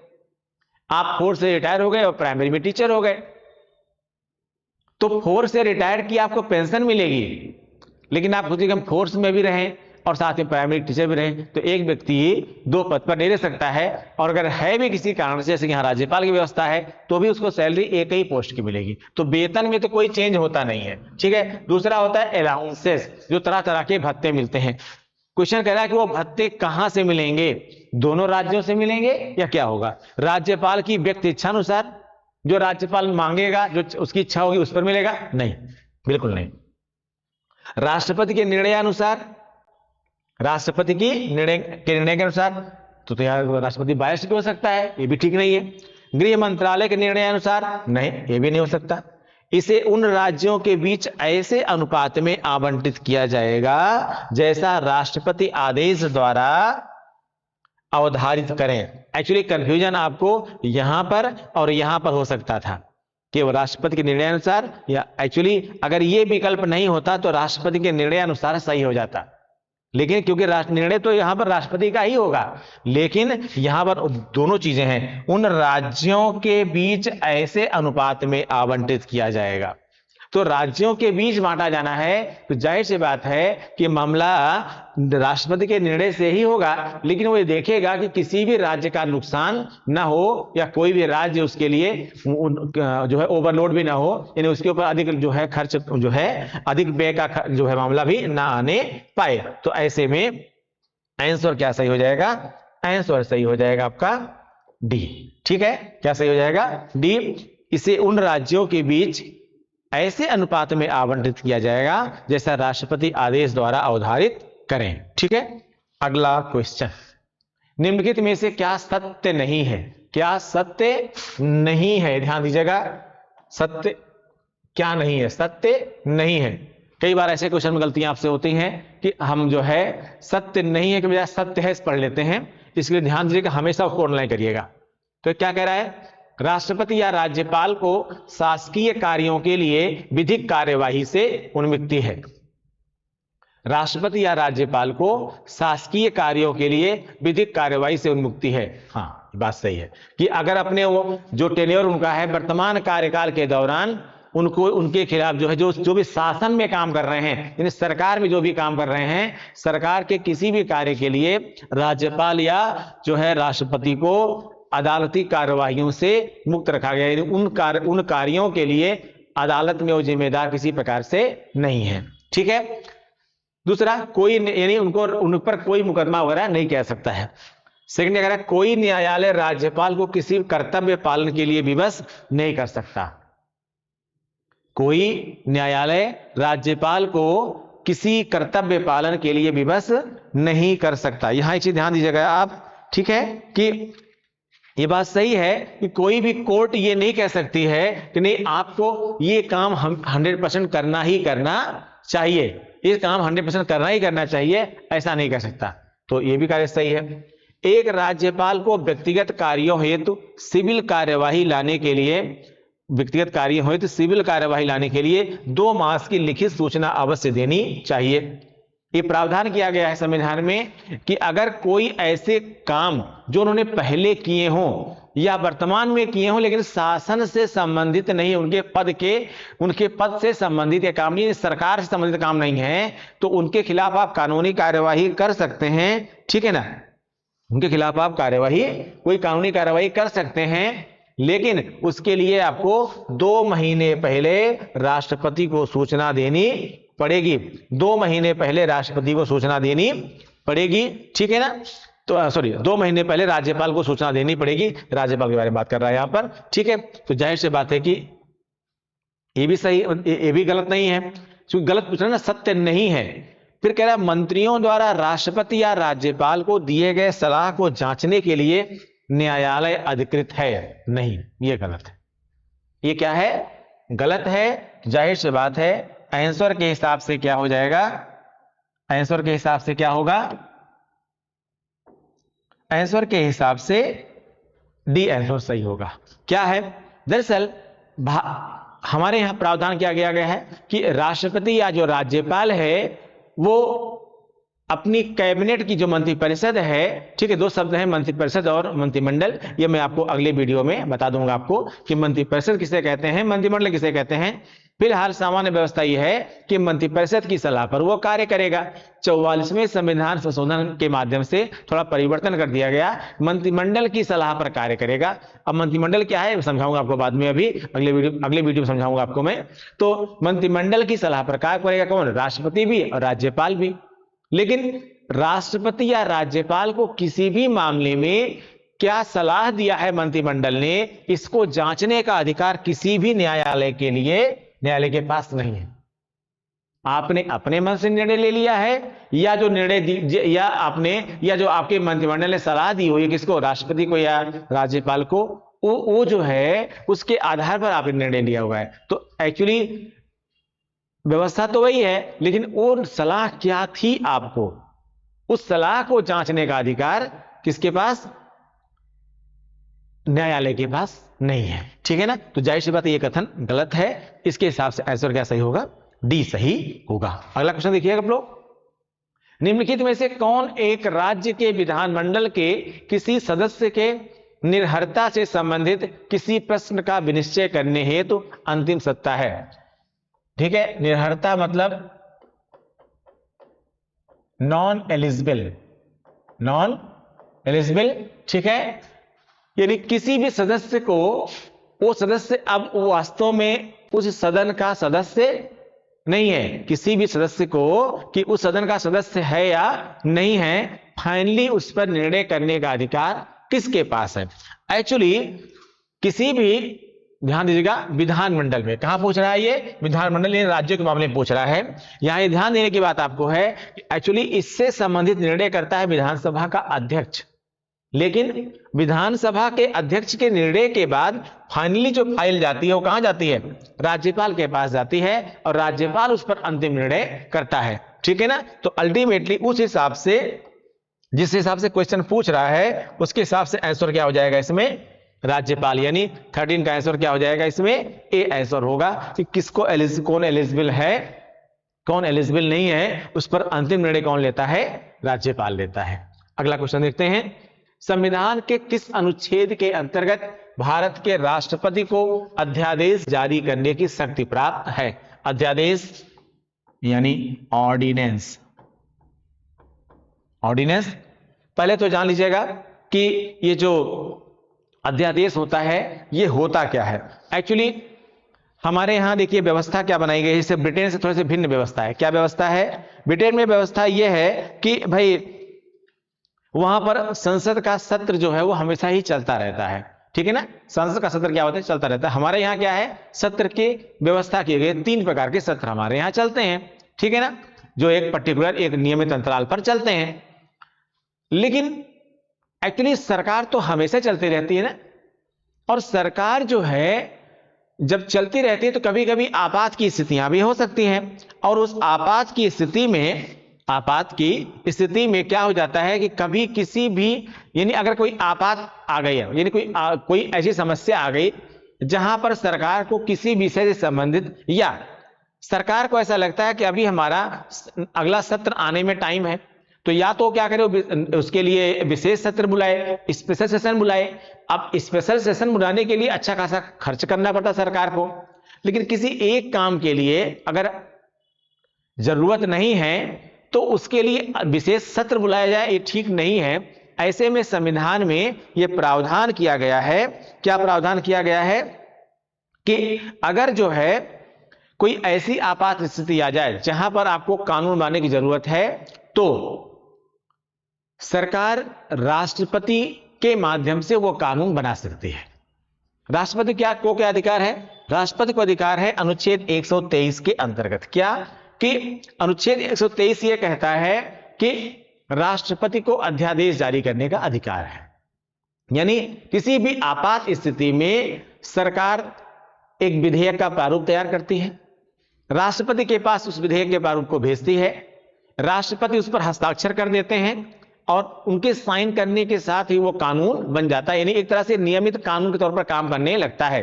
आप फोर्स से रिटायर हो गए और प्राइमरी में टीचर हो गए, तो फोर्स से रिटायर की आपको पेंशन मिलेगी, लेकिन आप खुद हम फोर्स में भी रहें और साथ में प्राइमरी टीचर भी रहें, तो एक व्यक्ति 2 पद पर नहीं रह सकता है। और अगर है भी किसी कारण से, जैसे कि यहाँ राज्यपाल की व्यवस्था है, तो भी उसको सैलरी एक ही पोस्ट की मिलेगी। तो वेतन में तो कोई चेंज होता नहीं है, ठीक है। दूसरा होता है अलाउंसेस, जो तरह तरह के भत्ते मिलते हैं। क्वेश्चन कह रहा है कि वो भत्ते कहां से मिलेंगे? दोनों राज्यों से मिलेंगे या क्या होगा? राज्यपाल की व्यक्ति इच्छा अनुसार, जो राज्यपाल मांगेगा, जो उसकी इच्छा होगी उस पर मिलेगा? नहीं, बिल्कुल नहीं। राष्ट्रपति के निर्णय अनुसार, राष्ट्रपति की निर्णय के अनुसार, तो यहाँ राष्ट्रपति बायस्ड भी हो सकता है, ये भी ठीक नहीं है। गृह मंत्रालय के निर्णय अनुसार, नहीं, ये भी नहीं हो सकता। इसे उन राज्यों के बीच ऐसे अनुपात में आवंटित किया जाएगा जैसा राष्ट्रपति आदेश द्वारा अवधारित करें। एक्चुअली कंफ्यूजन आपको यहां पर और यहां पर हो सकता था कि वो राष्ट्रपति के निर्णय अनुसार, या एक्चुअली अगर ये विकल्प नहीं होता तो राष्ट्रपति के निर्णय अनुसार सही हो जाता, लेकिन क्योंकि निर्णय तो यहां पर राष्ट्रपति का ही होगा, लेकिन यहां पर दोनों चीजें हैं, उन राज्यों के बीच ऐसे अनुपात में आवंटित किया जाएगा। तो राज्यों के बीच बांटा जाना है, तो जाहिर सी बात है कि मामला राष्ट्रपति के निर्णय से ही होगा, लेकिन वो ये देखेगा कि किसी भी राज्य का नुकसान ना हो या कोई भी राज्य उसके लिए जो है ओवरलोड भी ना हो, यानी उसके ऊपर अधिक जो है खर्च जो है अधिक व्यय का जो है मामला भी ना आने पाए। तो ऐसे में आंसर क्या सही हो जाएगा? आंसर सही हो जाएगा आपका डी। ठीक है, क्या सही हो जाएगा? डी। इसे उन राज्यों के बीच ऐसे अनुपात में आवंटित किया जाएगा जैसा राष्ट्रपति आदेश द्वारा अवधारित करें। ठीक है, अगला क्वेश्चन, निम्नलिखित में से क्या सत्य नहीं है? क्या सत्य नहीं है? ध्यान दीजिएगा, सत्य क्या नहीं है? सत्य नहीं है। कई बार ऐसे क्वेश्चन में गलतियां आपसे होती हैं कि हम जो है सत्य नहीं है के बजाय सत्य है पढ़ लेते हैं, इसलिए ध्यान दीजिएगा, हमेशा उसको ऑनलाइन करिएगा। तो क्या कह रहा है? राष्ट्रपति या राज्यपाल को शासकीय कार्यों के लिए विधिक कार्यवाही से उन्मुक्ति है। राष्ट्रपति या राज्यपाल को शासकीय कार्यों के लिए विधिक कार्यवाही से उन्मुक्ति है। हाँ, बात सही है कि अगर अपने वो जो टेन्योर उनका है वर्तमान कार्यकाल के दौरान उनको उनके खिलाफ जो है जो भी शासन में काम कर रहे हैं, यानी सरकार में जो भी काम कर रहे हैं, सरकार के किसी भी कार्य के लिए राज्यपाल या जो है राष्ट्रपति को अदालती कार्यवाहियों से मुक्त रखा गया, यानी उन कार्यों के लिए अदालत में वो जिम्मेदार किसी प्रकार से नहीं है। ठीक है। दूसरा, कोई यानी उन पर कोई मुकदमा वगैरह नहीं कह सकता है। सेकंड अगर कोई न्यायालय राज्यपाल को किसी कर्तव्य पालन के लिए विवश नहीं कर सकता। कोई न्यायालय राज्यपाल को किसी कर्तव्य पालन के लिए विवश नहीं कर सकता। यहां एक चीज ध्यान दीजिएगा आप, ठीक है, कि ये बात सही है कि कोई भी कोर्ट ये नहीं कह सकती है कि नहीं आपको ये काम 100% करना ही करना चाहिए, ये काम 100% करना ही करना चाहिए, ऐसा नहीं कर सकता। तो ये भी कार्य सही है। एक राज्यपाल को व्यक्तिगत कार्यों हेतु सिविल कार्यवाही लाने के लिए सिविल कार्यवाही लाने के लिए 2 मास की लिखित सूचना अवश्य देनी चाहिए। ये प्रावधान किया गया है संविधान में कि अगर कोई ऐसे काम जो उन्होंने पहले किए हों या वर्तमान में किए हों लेकिन शासन से संबंधित नहीं, उनके पद से संबंधित ये काम नहीं, सरकार से संबंधित काम नहीं है, तो उनके खिलाफ आप कानूनी कार्यवाही कर सकते हैं। ठीक है ना, उनके खिलाफ आप कोई कानूनी कार्यवाही कर सकते हैं, लेकिन उसके लिए आपको 2 महीने पहले राष्ट्रपति को सूचना देनी पड़ेगी। 2 महीने पहले राष्ट्रपति को सूचना देनी पड़ेगी। ठीक है ना, तो सॉरी 2 महीने पहले राज्यपाल को सूचना देनी पड़ेगी। राज्यपाल के बारे में बात कर रहा है यहां पर। ठीक है, तो जाहिर सी बात है कि ये भी सही, ये भी गलत नहीं है, क्योंकि गलत पूछना ना, सत्य नहीं है। फिर कह रहा है मंत्रियों द्वारा राष्ट्रपति या राज्यपाल को दिए गए सलाह को जांचने के लिए न्यायालय अधिकृत है। नहीं, ये गलत है। ये क्या है? गलत है। जाहिर सी बात है, आंसर के हिसाब से क्या हो जाएगा? आंसर के हिसाब से क्या होगा? आंसर के हिसाब से डी आंसर सही होगा। क्या है? दरअसल हमारे यहां प्रावधान किया गया है कि राष्ट्रपति या जो राज्यपाल है वो अपनी कैबिनेट की जो मंत्रिपरिषद है, ठीक है, 2 शब्द हैं, मंत्रिपरिषद और मंत्रिमंडल। ये मैं आपको अगले वीडियो में बता दूंगा आपको कि मंत्रिपरिषद किसे कहते हैं, मंत्रिमंडल किसे कहते हैं। फिलहाल सामान्य व्यवस्था यह है कि मंत्रिपरिषद की सलाह पर वो कार्य करेगा। 44वें संविधान संशोधन के माध्यम से थोड़ा परिवर्तन कर दिया गया, मंत्रिमंडल की सलाह पर कार्य करेगा। अब मंत्रिमंडल क्या है समझाऊंगा आपको बाद में, अभी अगले वीडियो में समझाऊंगा आपको मैं। तो मंत्रिमंडल की सलाह पर कार्य करेगा कौन? राष्ट्रपति भी और राज्यपाल भी। लेकिन राष्ट्रपति या राज्यपाल को किसी भी मामले में क्या सलाह दिया है मंत्रिमंडल ने, इसको जांचने का अधिकार किसी भी न्यायालय के पास नहीं है। आपने अपने मन से निर्णय ले लिया है, या जो निर्णय या जो आपके मंत्रिमंडल ने सलाह दी हुई है, किसको, राष्ट्रपति को या राज्यपाल को, वो जो है उसके आधार पर आपने निर्णय लिया हुआ है। तो एक्चुअली व्यवस्था तो वही है, लेकिन वो सलाह क्या थी आपको, उस सलाह को जांचने का अधिकार किसके पास, न्यायालय के पास नहीं है। ठीक है ना। तो जाहिर सी बात ये कथन गलत है। इसके हिसाब से आंसर क्या सही होगा, डी सही होगा। अगला क्वेश्चन देखिएगा आप लोग, निम्नलिखित में से कौन एक राज्य के विधानमंडल के किसी सदस्य के निर्हरता से संबंधित किसी प्रश्न का विनिश्चय करने हेतु अंतिम सत्ता है। ठीक है, निर्हरता मतलब नॉन एलिजिबल, नॉन एलिजिबल। ठीक है, यानी किसी भी सदस्य को, वो सदस्य अब वास्तव में उस सदन का सदस्य नहीं है, किसी भी सदस्य को कि उस सदन का सदस्य है या नहीं है, फाइनली उस पर निर्णय करने का अधिकार किसके पास है। एक्चुअली किसी भी, ध्यान दीजिएगा, विधानमंडल में, कहां पूछ रहा है ये, विधानमंडल, ये राज्यों के मामले में पूछ रहा है। यहां ये ध्यान देने की बात आपको है, एक्चुअली इससे संबंधित निर्णय करता है विधानसभा का अध्यक्ष, लेकिन विधानसभा के अध्यक्ष के निर्णय के बाद फाइनली जो फाइल जाती है वो कहां जाती है, राज्यपाल के पास जाती है, और राज्यपाल उस पर अंतिम निर्णय करता है। ठीक है ना। तो अल्टीमेटली उस हिसाब से, जिस हिसाब से क्वेश्चन पूछ रहा है, उसके हिसाब से आंसर क्या हो जाएगा इसमें, राज्यपाल। यानी 13 का आंसर क्या हो जाएगा इसमें, ए आंसर होगा कि किसको कौन एलिजिबल है, कौन एलिजिबल नहीं है, उस पर अंतिम निर्णय कौन लेता है, राज्यपाल लेता है। अगला क्वेश्चन देखते हैं, संविधान के किस अनुच्छेद के अंतर्गत भारत के राष्ट्रपति को अध्यादेश जारी करने की शक्ति प्राप्त है। अध्यादेश यानी ऑर्डिनेंस, ऑर्डिनेंस। पहले तो जान लीजिएगा कि ये जो अध्यादेश होता है ये होता क्या है। एक्चुअली हमारे यहां देखिए व्यवस्था क्या बनाई गई है, इससे ब्रिटेन से थोड़ी सी भिन्न व्यवस्था है। क्या व्यवस्था है, ब्रिटेन में व्यवस्था यह है कि भाई वहां पर संसद का सत्र जो है वो हमेशा ही चलता रहता है। ठीक है ना, संसद का सत्र क्या होता है, चलता रहता है। हमारे यहाँ क्या है, सत्र की व्यवस्था की गई, 3 प्रकार के सत्र हमारे यहाँ चलते हैं। ठीक है ना, जो एक पर्टिकुलर, एक नियमित अंतराल पर चलते हैं। लेकिन एक्चुअली सरकार तो हमेशा चलती रहती है ना, और सरकार जो है जब चलती रहती है तो कभी कभी आपात की स्थितियां भी हो सकती हैं, और उस आपात की स्थिति में क्या हो जाता है कि कभी किसी भी, यानी अगर कोई आपात आ गई है, यानी कोई ऐसी समस्या आ गई जहां पर सरकार को किसी विषय से संबंधित, या सरकार को ऐसा लगता है कि अभी हमारा अगला सत्र आने में टाइम है, तो या तो क्या करे, उसके लिए विशेष सत्र बुलाए, स्पेशल सेशन बुलाए। अब स्पेशल सेशन बुलाने के लिए अच्छा खासा खर्च करना पड़ता सरकार को, लेकिन किसी एक काम के लिए अगर जरूरत नहीं है तो उसके लिए विशेष सत्र बुलाया जाए, ये ठीक नहीं है। ऐसे में संविधान में यह प्रावधान किया गया है, क्या प्रावधान किया गया है कि अगर जो है कोई ऐसी आपात स्थिति आ जाए जहां पर आपको कानून बनाने की जरूरत है, तो सरकार राष्ट्रपति के माध्यम से वो कानून बना सकती है। राष्ट्रपति क्या अधिकार है, राष्ट्रपति को अधिकार है अनुच्छेद 123 के अंतर्गत, क्या कि अनुच्छेद 123 ये कहता है कि राष्ट्रपति को अध्यादेश जारी करने का अधिकार है। यानी किसी भी आपात स्थिति में सरकार एक विधेयक का प्रारूप तैयार करती है, राष्ट्रपति के पास उस विधेयक के प्रारूप को भेजती है, राष्ट्रपति उस पर हस्ताक्षर कर देते हैं, और उनके साइन करने के साथ ही वो कानून बन जाता है, यानी एक तरह से नियमित कानून के तौर पर काम करने लगता है।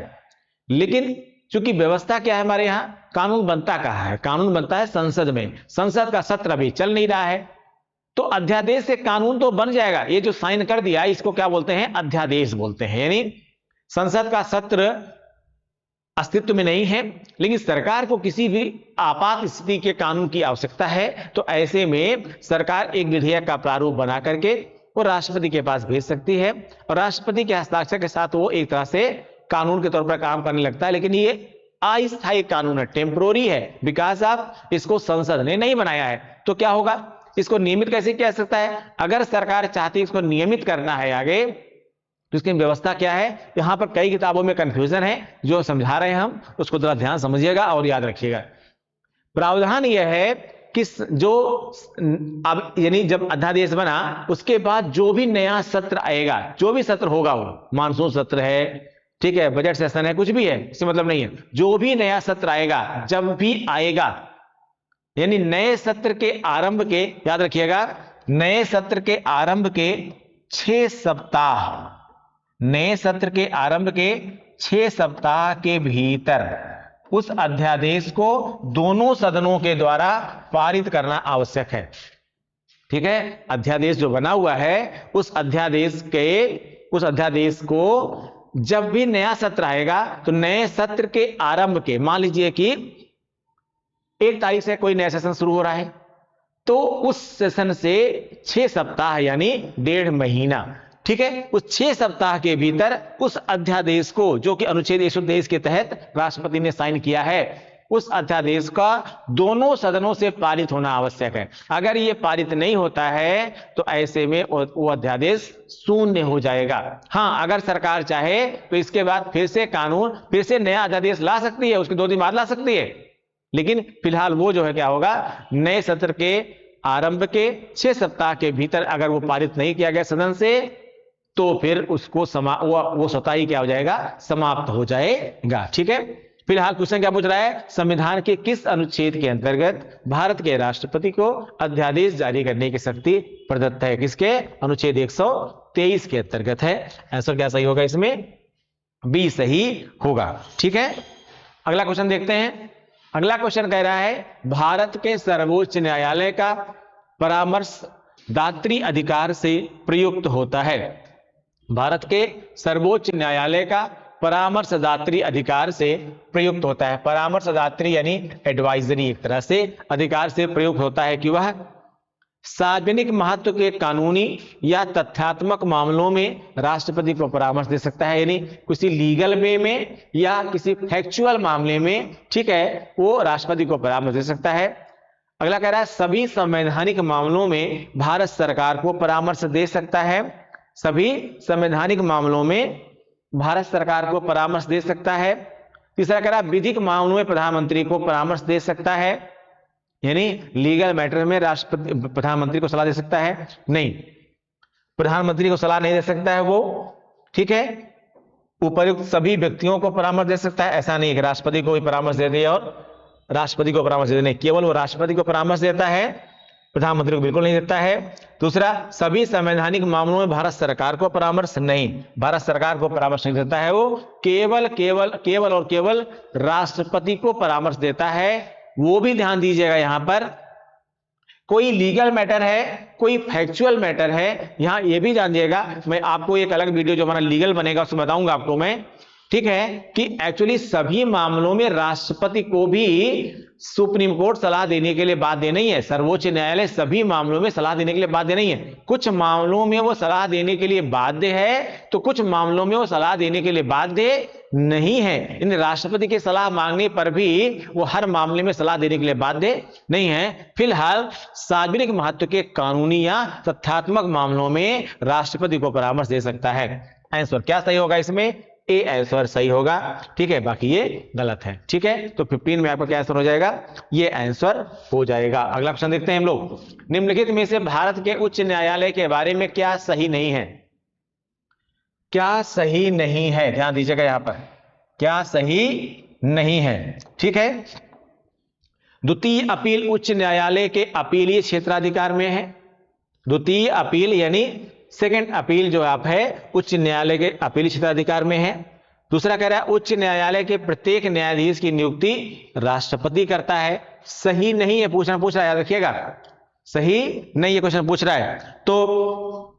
लेकिन चूंकि व्यवस्था क्या है, हमारे यहां कानून बनता कहां है, कानून बनता है संसद में, संसद का सत्र अभी चल नहीं रहा है, तो अध्यादेश से कानून तो बन जाएगा। ये जो साइन कर दिया इसको क्या बोलते हैं, अध्यादेश बोलते हैं। यानी संसद का सत्र अस्तित्व में नहीं है, लेकिन सरकार को किसी भी आपात स्थिति के कानून की आवश्यकता है, तो ऐसे में सरकार एक विधेयक का प्रारूप बना करके वो राष्ट्रपति के पास भेज सकती है, और राष्ट्रपति के हस्ताक्षर के साथ वो एक तरह से कानून के तौर पर काम करने लगता है। लेकिन ये अस्थायी कानून है, टेम्पोररी है, बिकॉज ऑफ इसको संसद ने नहीं बनाया है। तो क्या होगा, इसको नियमित कैसे किया जा सकता है, अगर सरकार चाहती है इसको नियमित करना है आगे, तो इसकी व्यवस्था क्या है। यहां पर कई किताबों में कंफ्यूजन है, जो समझा रहे हैं हम उसको थोड़ा ध्यान समझिएगा और याद रखिएगा। प्रावधान यह है कि जो अब यानी जब अध्यादेश बना उसके बाद जो भी नया सत्र आएगा, जो भी सत्र होगा, वो मानसून सत्र है, ठीक है, बजट सेशन है, कुछ भी है, इससे मतलब नहीं है, जो भी नया सत्र आएगा, जब भी आएगा, यानी नए सत्र के आरंभ के, याद रखिएगा, नए सत्र के आरंभ के 6 सप्ताह, नए सत्र के आरंभ के 6 सप्ताह के भीतर उस अध्यादेश को दोनों सदनों के द्वारा पारित करना आवश्यक है। ठीक है, अध्यादेश जो बना हुआ है उस अध्यादेश को जब भी नया सत्र आएगा तो नए सत्र के आरंभ के, मान लीजिए कि 1 तारीख से कोई नया सेशन शुरू हो रहा है, तो उस सेशन से 6 सप्ताह यानी 1.5 महीना, ठीक है, उस 6 सप्ताह के भीतर उस अध्यादेश को, जो कि अनुच्छेद 123 के तहत राष्ट्रपति ने साइन किया है, उस अध्यादेश का दोनों सदनों से पारित होना आवश्यक है। अगर यह पारित नहीं होता है तो ऐसे में वो अध्यादेश शून्य हो जाएगा। हां, अगर सरकार चाहे तो इसके बाद फिर से कानून, फिर से नया अध्यादेश ला सकती है, उसके 2 दिन बाद ला सकती है, लेकिन फिलहाल वो जो है क्या होगा, नए सत्र के आरंभ के 6 सप्ताह के भीतर अगर वो पारित नहीं किया गया सदन से, तो फिर उसको वो स्वतः ही क्या हो जाएगा, समाप्त हो जाएगा। ठीक है, फिलहाल क्वेश्चन क्या पूछ रहा है, संविधान के किस अनुच्छेद के अंतर्गत भारत के राष्ट्रपति को अध्यादेश जारी करने की शक्ति प्रदत्त है? किसके? अनुच्छेद 123 के अंतर्गत है। आंसर क्या सही होगा इसमें? बी सही होगा। ठीक है, अगला क्वेश्चन देखते हैं। अगला क्वेश्चन कह रहा है, भारत के सर्वोच्च न्यायालय का परामर्श दात्री अधिकार से प्रयुक्त होता है। भारत के सर्वोच्च न्यायालय का परामर्शदात्री अधिकार से प्रयुक्त होता है। परामर्शदात्री यानी एडवाइजरी, एक तरह से अधिकार से प्रयुक्त होता है कि वह सार्वजनिक महत्व के कानूनी या तथ्यात्मक मामलों में राष्ट्रपति को परामर्श दे सकता है, यानी किसी लीगल वे में या किसी फैक्चुअल मामले में, ठीक है, वो राष्ट्रपति को परामर्श दे सकता है। अगला कह रहा है, सभी संवैधानिक मामलों में भारत सरकार को परामर्श दे सकता है। सभी संवैधानिक मामलों में भारत सरकार को परामर्श दे सकता है। तीसरा कह रहा है, विधिक मामलों में प्रधानमंत्री को परामर्श दे सकता है, यानी लीगल मैटर में राष्ट्रपति प्रधानमंत्री को सलाह दे सकता है? नहीं, प्रधानमंत्री को सलाह नहीं दे सकता है वो। ठीक है, उपर्युक्त सभी व्यक्तियों को परामर्श दे सकता है, ऐसा नहीं है कि राष्ट्रपति को भी परामर्श दे दे और राष्ट्रपति को परामर्श दे दे, नहीं, केवल वो राष्ट्रपति को परामर्श देता है, प्रधानमंत्री को बिल्कुल नहीं देता है। दूसरा, सभी संवैधानिक मामलों में भारत सरकार को परामर्श नहीं, भारत सरकार को परामर्श नहीं देता है, वो केवल और केवल राष्ट्रपति को परामर्श देता है। वो भी ध्यान दीजिएगा, यहां पर कोई लीगल मैटर है, कोई फैक्चुअल मैटर है, यहां ये भी जान दीजिएगा, मैं आपको एक अलग वीडियो जो हमारा लीगल बनेगा उसमें बताऊंगा आपको मैं, ठीक है, कि एक्चुअली सभी मामलों में राष्ट्रपति को भी सुप्रीम कोर्ट सलाह देने के लिए बाध्य नहीं है। सर्वोच्च न्यायालय सभी मामलों में सलाह देने के लिए बाध्य नहीं है। कुछ मामलों में वो सलाह देने के लिए बाध्य है, तो कुछ मामलों में वो सलाह देने के लिए बाध्य नहीं है। इन राष्ट्रपति की सलाह मांगने पर भी वो हर मामले में सलाह देने के लिए बाध्य नहीं है। फिलहाल सार्वजनिक महत्व के कानूनी या तथ्यात्मक मामलों में राष्ट्रपति को परामर्श दे सकता है। आंसर क्या सही होगा इसमें? ए आंसर सही होगा। ठीक है, बाकी ये गलत है। ठीक है, तो 15 में आपका क्या आंसर हो जाएगा? ये आंसर हो जाएगा। अगला क्वेश्चन देखते हैं हम लोग। निम्नलिखित में से भारत के उच्च न्यायालय के बारे में क्या सही नहीं है? क्या सही नहीं है? ध्यान दीजिएगा यहां पर, क्या सही नहीं है। ठीक है, द्वितीय अपील उच्च न्यायालय के अपीलीय क्षेत्राधिकार में है। द्वितीय अपील यानी सेकंड अपील जो आप है उच्च न्यायालय के अपील क्षेत्राधिकार में है। दूसरा कह रहा है, उच्च न्यायालय के प्रत्येक न्यायाधीश की नियुक्ति राष्ट्रपति करता है। सही नहीं है, पूछ रहा है, याद रखिएगा, सही नहीं है क्वेश्चन पूछ रहा है। तो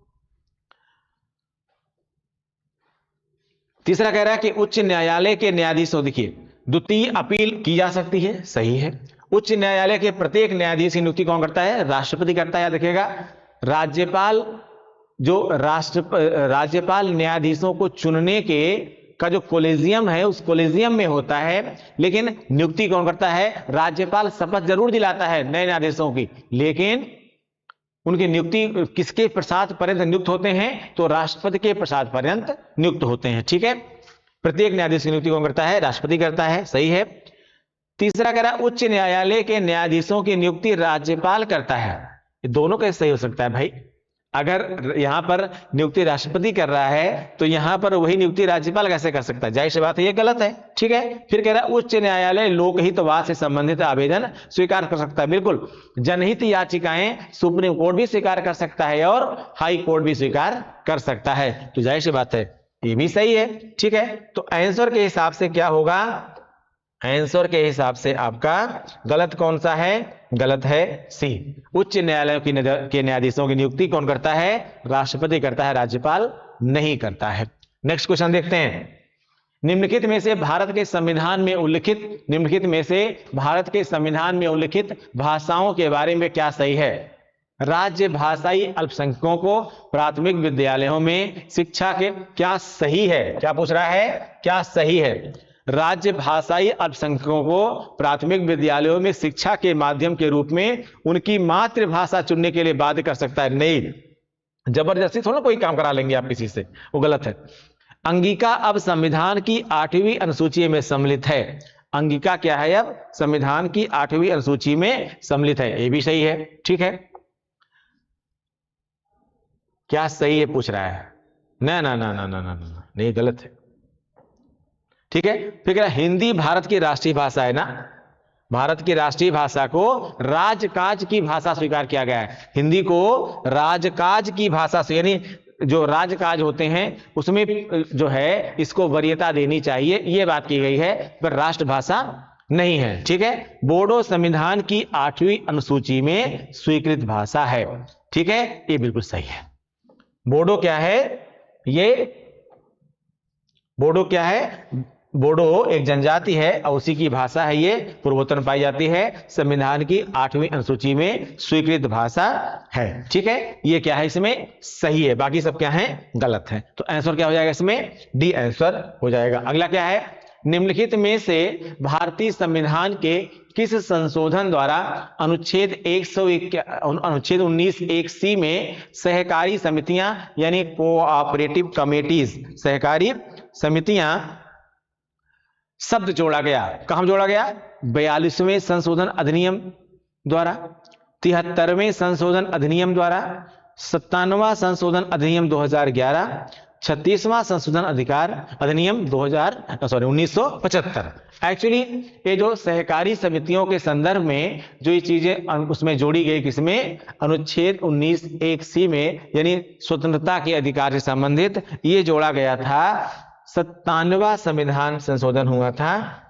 तीसरा कह रहा है कि उच्च न्यायालय के न्यायाधीशों, देखिए, द्वितीय अपील की जा सकती है, सही है। उच्च न्यायालय के प्रत्येक न्यायाधीश की नियुक्ति कौन करता है? राष्ट्रपति करता है, याद रखिएगा। राज्यपाल राज्यपाल न्यायाधीशों को चुनने के का जो कोलेजियम है उस कोलेजियम में होता है, लेकिन नियुक्ति कौन करता है? राज्यपाल शपथ जरूर दिलाता है नए न्यायाधीशों की, लेकिन उनकी नियुक्ति किसके प्रसाद पर्यंत नियुक्त होते हैं? तो राष्ट्रपति के प्रसाद पर्यंत नियुक्त होते हैं। ठीक है, प्रत्येक न्यायाधीश की नियुक्ति कौन करता है? राष्ट्रपति करता है, सही है। तीसरा कह रहा है उच्च न्यायालय के न्यायाधीशों की नियुक्ति राज्यपाल करता है। ये दोनों कैसे सही हो सकता है भाई? अगर यहां पर नियुक्ति राष्ट्रपति कर रहा है तो यहां पर वही नियुक्ति राज्यपाल कैसे कर सकता है? जाहिर सी बात है ये गलत है। ठीक है, फिर कह रहा है उच्च न्यायालय लोकहितवाद से संबंधित आवेदन स्वीकार कर सकता है। बिल्कुल, जनहित याचिकाएं सुप्रीम कोर्ट भी स्वीकार कर सकता है और हाई कोर्ट भी स्वीकार कर सकता है, तो जाहिर सी बात है ये भी सही है। ठीक है, तो आंसर के हिसाब से क्या होगा? आंसर के हिसाब से आपका गलत कौन सा है? गलत है सी। उच्च न्यायालय के न्यायाधीशों की नियुक्ति कौन करता है? राष्ट्रपति करता है, राज्यपाल नहीं करता है। नेक्स्ट क्वेश्चन देखते हैं। निम्नलिखित में से भारत के संविधान में उल्लिखित भाषाओं के बारे में क्या सही है? राज्य भाषाई अल्पसंख्यकों को प्राथमिक विद्यालयों में शिक्षा के क्या सही है? क्या पूछ रहा है? क्या सही है? राज्य भाषाई अल्पसंख्यकों को प्राथमिक विद्यालयों में शिक्षा के माध्यम के रूप में उनकी मातृभाषा चुनने के लिए बाध्य कर सकता है? नहीं, जबरदस्ती थोड़ा कोई काम करा लेंगे आप किसी से, वो गलत है। अंगिका अब संविधान की 8वीं अनुसूची में सम्मिलित है। अंगिका क्या है? अब संविधान की 8वीं अनुसूची में सम्मिलित है, ये भी सही है। ठीक है, क्या सही है पूछ रहा है? ना ना ना ना ना ना ना, नहीं गलत है। ठीक है, फिर क्या हिंदी भारत की राष्ट्रीय भाषा है ना? भारत की राष्ट्रीय भाषा को राजकाज की भाषा स्वीकार किया गया है। हिंदी को राजकाज की भाषा से, यानी जो राजकाज होते हैं उसमें जो है इसको वरीयता देनी चाहिए, यह बात की गई है, पर राष्ट्रभाषा नहीं है। ठीक है, बोडो संविधान की 8वीं अनुसूची में स्वीकृत भाषा है। ठीक है, ये बिल्कुल सही है। बोडो क्या है? ये बोडो क्या है? बोडो एक जनजाति है और उसी की भाषा है, ये पूर्वोत्तर में पाई जाती है, संविधान की 8वीं अनुसूची में स्वीकृत भाषा है। ठीक है, ये क्या है? इसमें सही है, बाकी सब क्या है? गलत है। तो आंसर क्या हो जाएगा इसमें? डी आंसर हो जाएगा। अगला क्या है? निम्नलिखित में से भारतीय संविधान के किस संशोधन द्वारा अनुच्छेद 19(1)(c) में सहकारी समितियां यानी कोऑपरेटिव कमेटीज, सहकारी समितियां शब्द जोड़ा गया? कहां जोड़ा गया? 42वें संशोधन अधिनियम द्वारा, 73वें संशोधन अधिनियम द्वारा, 57वां संशोधन अधिनियम 2011, 36वां संशोधन अधिनियम 1975। एक्चुअली ये जो सहकारी समितियों के संदर्भ में जो ये चीजें उसमें जोड़ी गई, किसमें? अनुच्छेद 19(1)(c) में, यानी स्वतंत्रता के अधिकार से संबंधित ये जोड़ा गया था। 57वां संविधान संशोधन हुआ था,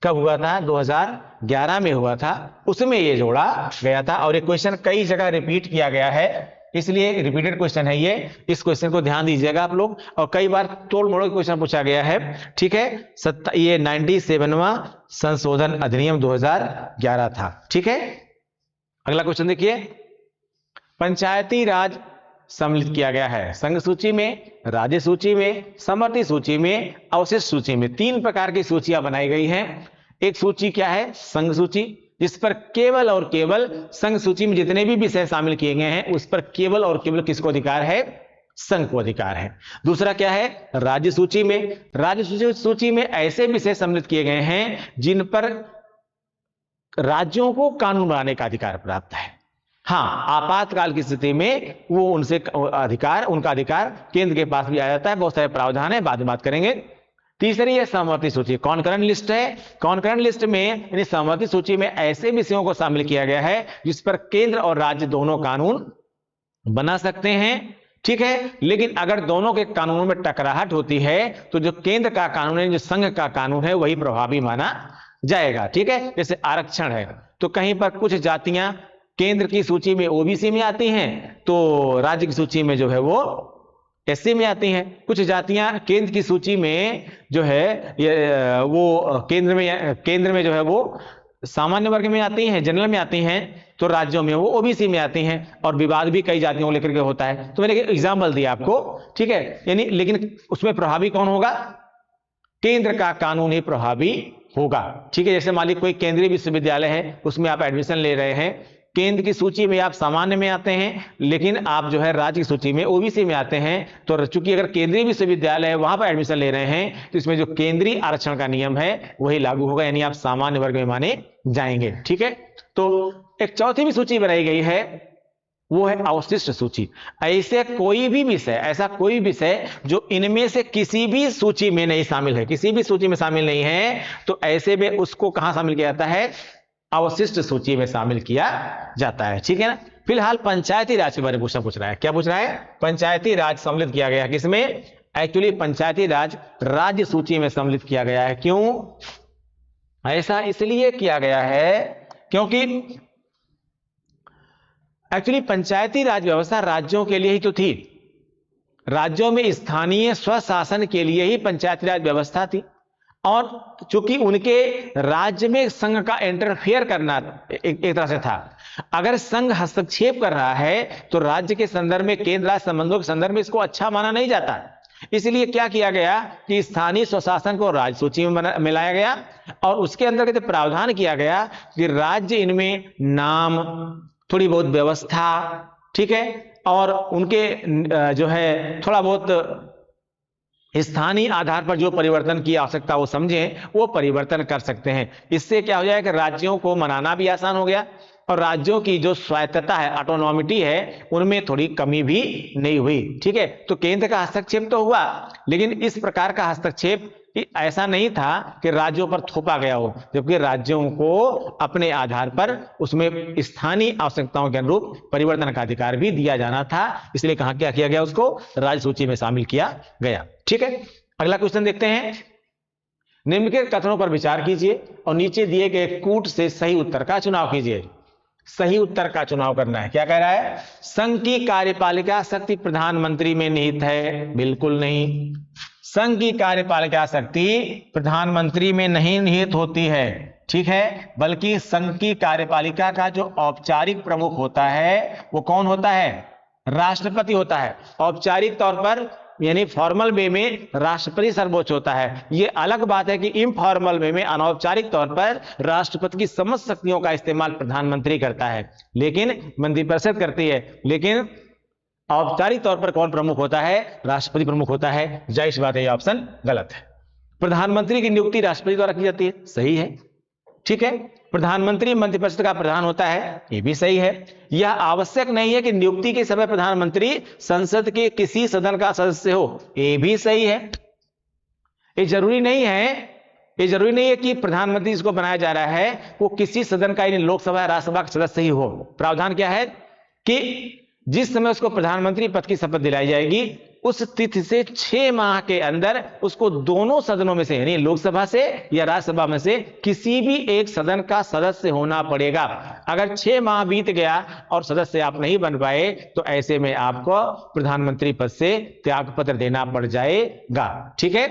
कब हुआ था? 2011 में हुआ था, उसमें ये जोड़ा गया था। और ये क्वेश्चन कई जगह रिपीट किया गया है, इसलिए रिपीटेड क्वेश्चन है ये। इस क्वेश्चन को ध्यान दीजिएगा आप लोग, और कई बार तोड़ मोड़ क्वेश्चन पूछा गया है। ठीक है, ये 97वां संशोधन अधिनियम 2011 था। ठीक है, अगला क्वेश्चन देखिए। पंचायती राज सम्मिलित किया गया है संघ सूची में, राज्य सूची में, समवर्ती सूची में, अवशिष्ट सूची में। 3 प्रकार की सूचियां बनाई गई हैं। एक सूची क्या है? संघ सूची, जिस पर केवल और केवल संघ सूची में जितने भी विषय शामिल किए गए हैं उस पर केवल और केवल किसको अधिकार है? संघ को अधिकार है। दूसरा क्या है? राज्य सूची में। राज्य सूची में ऐसे विषय सम्मिलित किए गए हैं जिन पर राज्यों को कानून बनाने का अधिकार प्राप्त है। हाँ, आपातकाल की स्थिति में वो उनका अधिकार केंद्र के पास भी आ जाता है। बहुत सारे प्रावधान है, बाद में बात करेंगे। तीसरी है समवर्ती सूची, कॉन्करेंट लिस्ट है। कॉन्करेंट लिस्ट में यानी समवर्ती सूची में ऐसे विषयों को शामिल किया गया है जिस पर केंद्र और राज्य दोनों कानून बना सकते हैं। ठीक है, लेकिन अगर दोनों के कानूनों में टकराहट होती है तो जो केंद्र का कानून है, जो संघ का कानून है, वही प्रभावी माना जाएगा। ठीक है, जैसे आरक्षण है तो कहीं पर कुछ जातियां केंद्र की सूची में ओबीसी में आती हैं तो राज्य की सूची में जो है वो एससी में आती हैं। कुछ जातियां केंद्र की सूची में जो है वो केंद्र में जो है वो सामान्य वर्ग में आती हैं, जनरल में आती हैं, तो राज्यों में वो ओबीसी में आती हैं। और विवाद भी कई जातियों को लेकर के होता है। तो मैंने एग्जाम्पल दिया आपको। ठीक है, यानी लेकिन उसमें प्रभावी कौन होगा? केंद्र का कानून ही प्रभावी होगा। ठीक है, जैसे मान लीजिए कोई केंद्रीय विश्वविद्यालय है, उसमें आप एडमिशन ले रहे हैं, केंद्र की सूची में आप सामान्य में आते हैं, लेकिन आप जो है राज्य की सूची में ओबीसी में आते हैं। तो चूंकि अगर केंद्रीय विश्वविद्यालय है वहां पर एडमिशन ले रहे हैं तो इसमें जो केंद्रीय आरक्षण का नियम है वही लागू होगा, यानी आप सामान्य वर्ग में माने जाएंगे। ठीक है, तो एक चौथी भी सूची बनाई गई है, वो है अवशिष्ट सूची। ऐसा कोई विषय जो इनमें से किसी भी सूची में नहीं शामिल है, किसी भी सूची में शामिल नहीं है, तो ऐसे में उसको कहां शामिल किया जाता है? अवशिष्ट सूची में शामिल किया जाता है। ठीक है ना। फिलहाल पंचायती राज के बारे में पूछ रहा है। क्या पूछ रहा है? पंचायती राज सम्मिलित किया गया किसमें? एक्चुअली पंचायती राज राज्य सूची में सम्मिलित किया गया है। क्यों ऐसा? इसलिए किया गया है क्योंकि एक्चुअली पंचायती राज व्यवस्था राज्यों के लिए ही तो थी। राज्यों में स्थानीय स्वशासन के लिए ही पंचायती राज व्यवस्था थी, और चूंकि उनके राज्य में संघ का इंटरफेयर करना एक तरह से था। अगर संघ हस्तक्षेप कर रहा है तो राज्य के संदर्भ में, केंद्र राज्य संबंधों के संदर्भ में इसको अच्छा माना नहीं जाता। इसलिए क्या किया गया कि स्थानीय स्वशासन को राज्य सूची में मिलाया गया, और उसके अंतर्गत प्रावधान किया गया कि राज्य इनमें नाम, थोड़ी बहुत व्यवस्था, ठीक है, और उनके जो है थोड़ा बहुत स्थानीय आधार पर जो परिवर्तन की आवश्यकता वो समझें, वो परिवर्तन कर सकते हैं। इससे क्या हो जाएगा कि राज्यों को मनाना भी आसान हो गया, और राज्यों की जो स्वायत्तता है, ऑटोनॉमिटी है, उनमें थोड़ी कमी भी नहीं हुई। ठीक है, तो केंद्र का हस्तक्षेप तो हुआ, लेकिन इस प्रकार का हस्तक्षेप ऐसा नहीं था कि राज्यों पर थोपा गया हो, जबकि राज्यों को अपने आधार पर उसमें स्थानीय आवश्यकताओं के अनुरूप परिवर्तन का अधिकार भी दिया जाना था। इसलिए कहां क्या किया गया? उसको राज्य सूची में शामिल किया गया। ठीक है, अगला क्वेश्चन देखते हैं। निम्नलिखित कथनों पर विचार कीजिए और नीचे दिए गए कूट से सही उत्तर का चुनाव कीजिए। सही उत्तर का चुनाव करना है। क्या कह रहा है? संघ की कार्यपालिका शक्ति प्रधानमंत्री में निहित है। बिल्कुल नहीं। संघ की कार्यपालिका शक्ति प्रधानमंत्री में नहीं निहित होती है, ठीक है, बल्कि संघ की कार्यपालिका का जो औपचारिक प्रमुख होता है वो कौन होता है? राष्ट्रपति होता है। औपचारिक तौर पर यानी फॉर्मल वे में राष्ट्रपति सर्वोच्च होता है। यह अलग बात है कि इनफॉर्मल वे में, अनौपचारिक तौर पर राष्ट्रपति की समस्त शक्तियों का इस्तेमाल प्रधानमंत्री करता है, लेकिन मंत्रिपरिषद करती है। लेकिन औपचारिक तौर पर कौन प्रमुख होता है? राष्ट्रपति प्रमुख होता है। जाहिर सी बात है, यह ऑप्शन गलत है। प्रधानमंत्री की नियुक्ति राष्ट्रपति द्वारा की जाती है। सही है। ठीक है, प्रधानमंत्री मंत्रिपरिषद का प्रधान होता है। यह भी सही है। यह आवश्यक नहीं है कि नियुक्ति के समय प्रधानमंत्री संसद के किसी सदन का सदस्य हो। यह भी सही है। ये जरूरी नहीं है कि प्रधानमंत्री जिसको बनाया जा रहा है वो किसी सदन का, यानी लोकसभा राज्यसभा का सदस्य ही हो। प्रावधान क्या है कि जिस समय उसको प्रधानमंत्री पद की शपथ दिलाई जाएगी उस तिथि से 6 माह के अंदर उसको दोनों सदनों में से, यानी लोकसभा से या राज्यसभा में से किसी भी एक सदन का सदस्य होना पड़ेगा। अगर 6 माह बीत गया और सदस्य आप नहीं बन पाए तो ऐसे में आपको प्रधानमंत्री पद से त्यागपत्र देना पड़ जाएगा। ठीक है,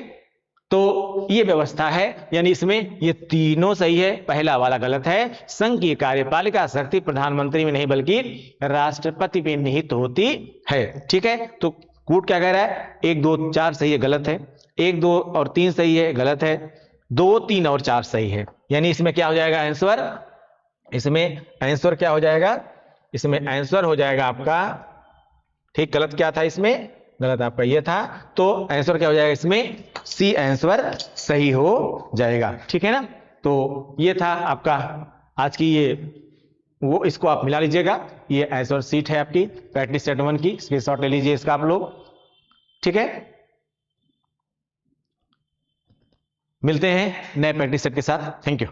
तो ये व्यवस्था है, यानी इसमें ये तीनों सही है। पहला वाला गलत है। संघ की कार्यपालिका शक्ति प्रधानमंत्री में नहीं बल्कि राष्ट्रपति में निहित होती है। ठीक है, तो कूट क्या कह रहा है? 1, 2, 4 सही है, गलत है। 1, 2 और 3 सही है, गलत है। 2, 3 और 4 सही है। यानी इसमें क्या हो जाएगा आंसर? इसमें आंसर क्या हो जाएगा? इसमें आंसर हो जाएगा आपका, ठीक, गलत क्या था इसमें? गलत आपका ये था, तो आंसर क्या हो जाएगा इसमें? सी आंसर सही हो जाएगा। ठीक है ना। तो ये था आपका आज की ये वो, इसको आप मिला लीजिएगा। ये आंसर सीट है आपकी प्रैक्टिस सेट 1 की, स्क्रीनशॉट ले लीजिए इसका आप लोग। ठीक है, मिलते हैं नए प्रैक्टिस सेट के साथ। Thank you.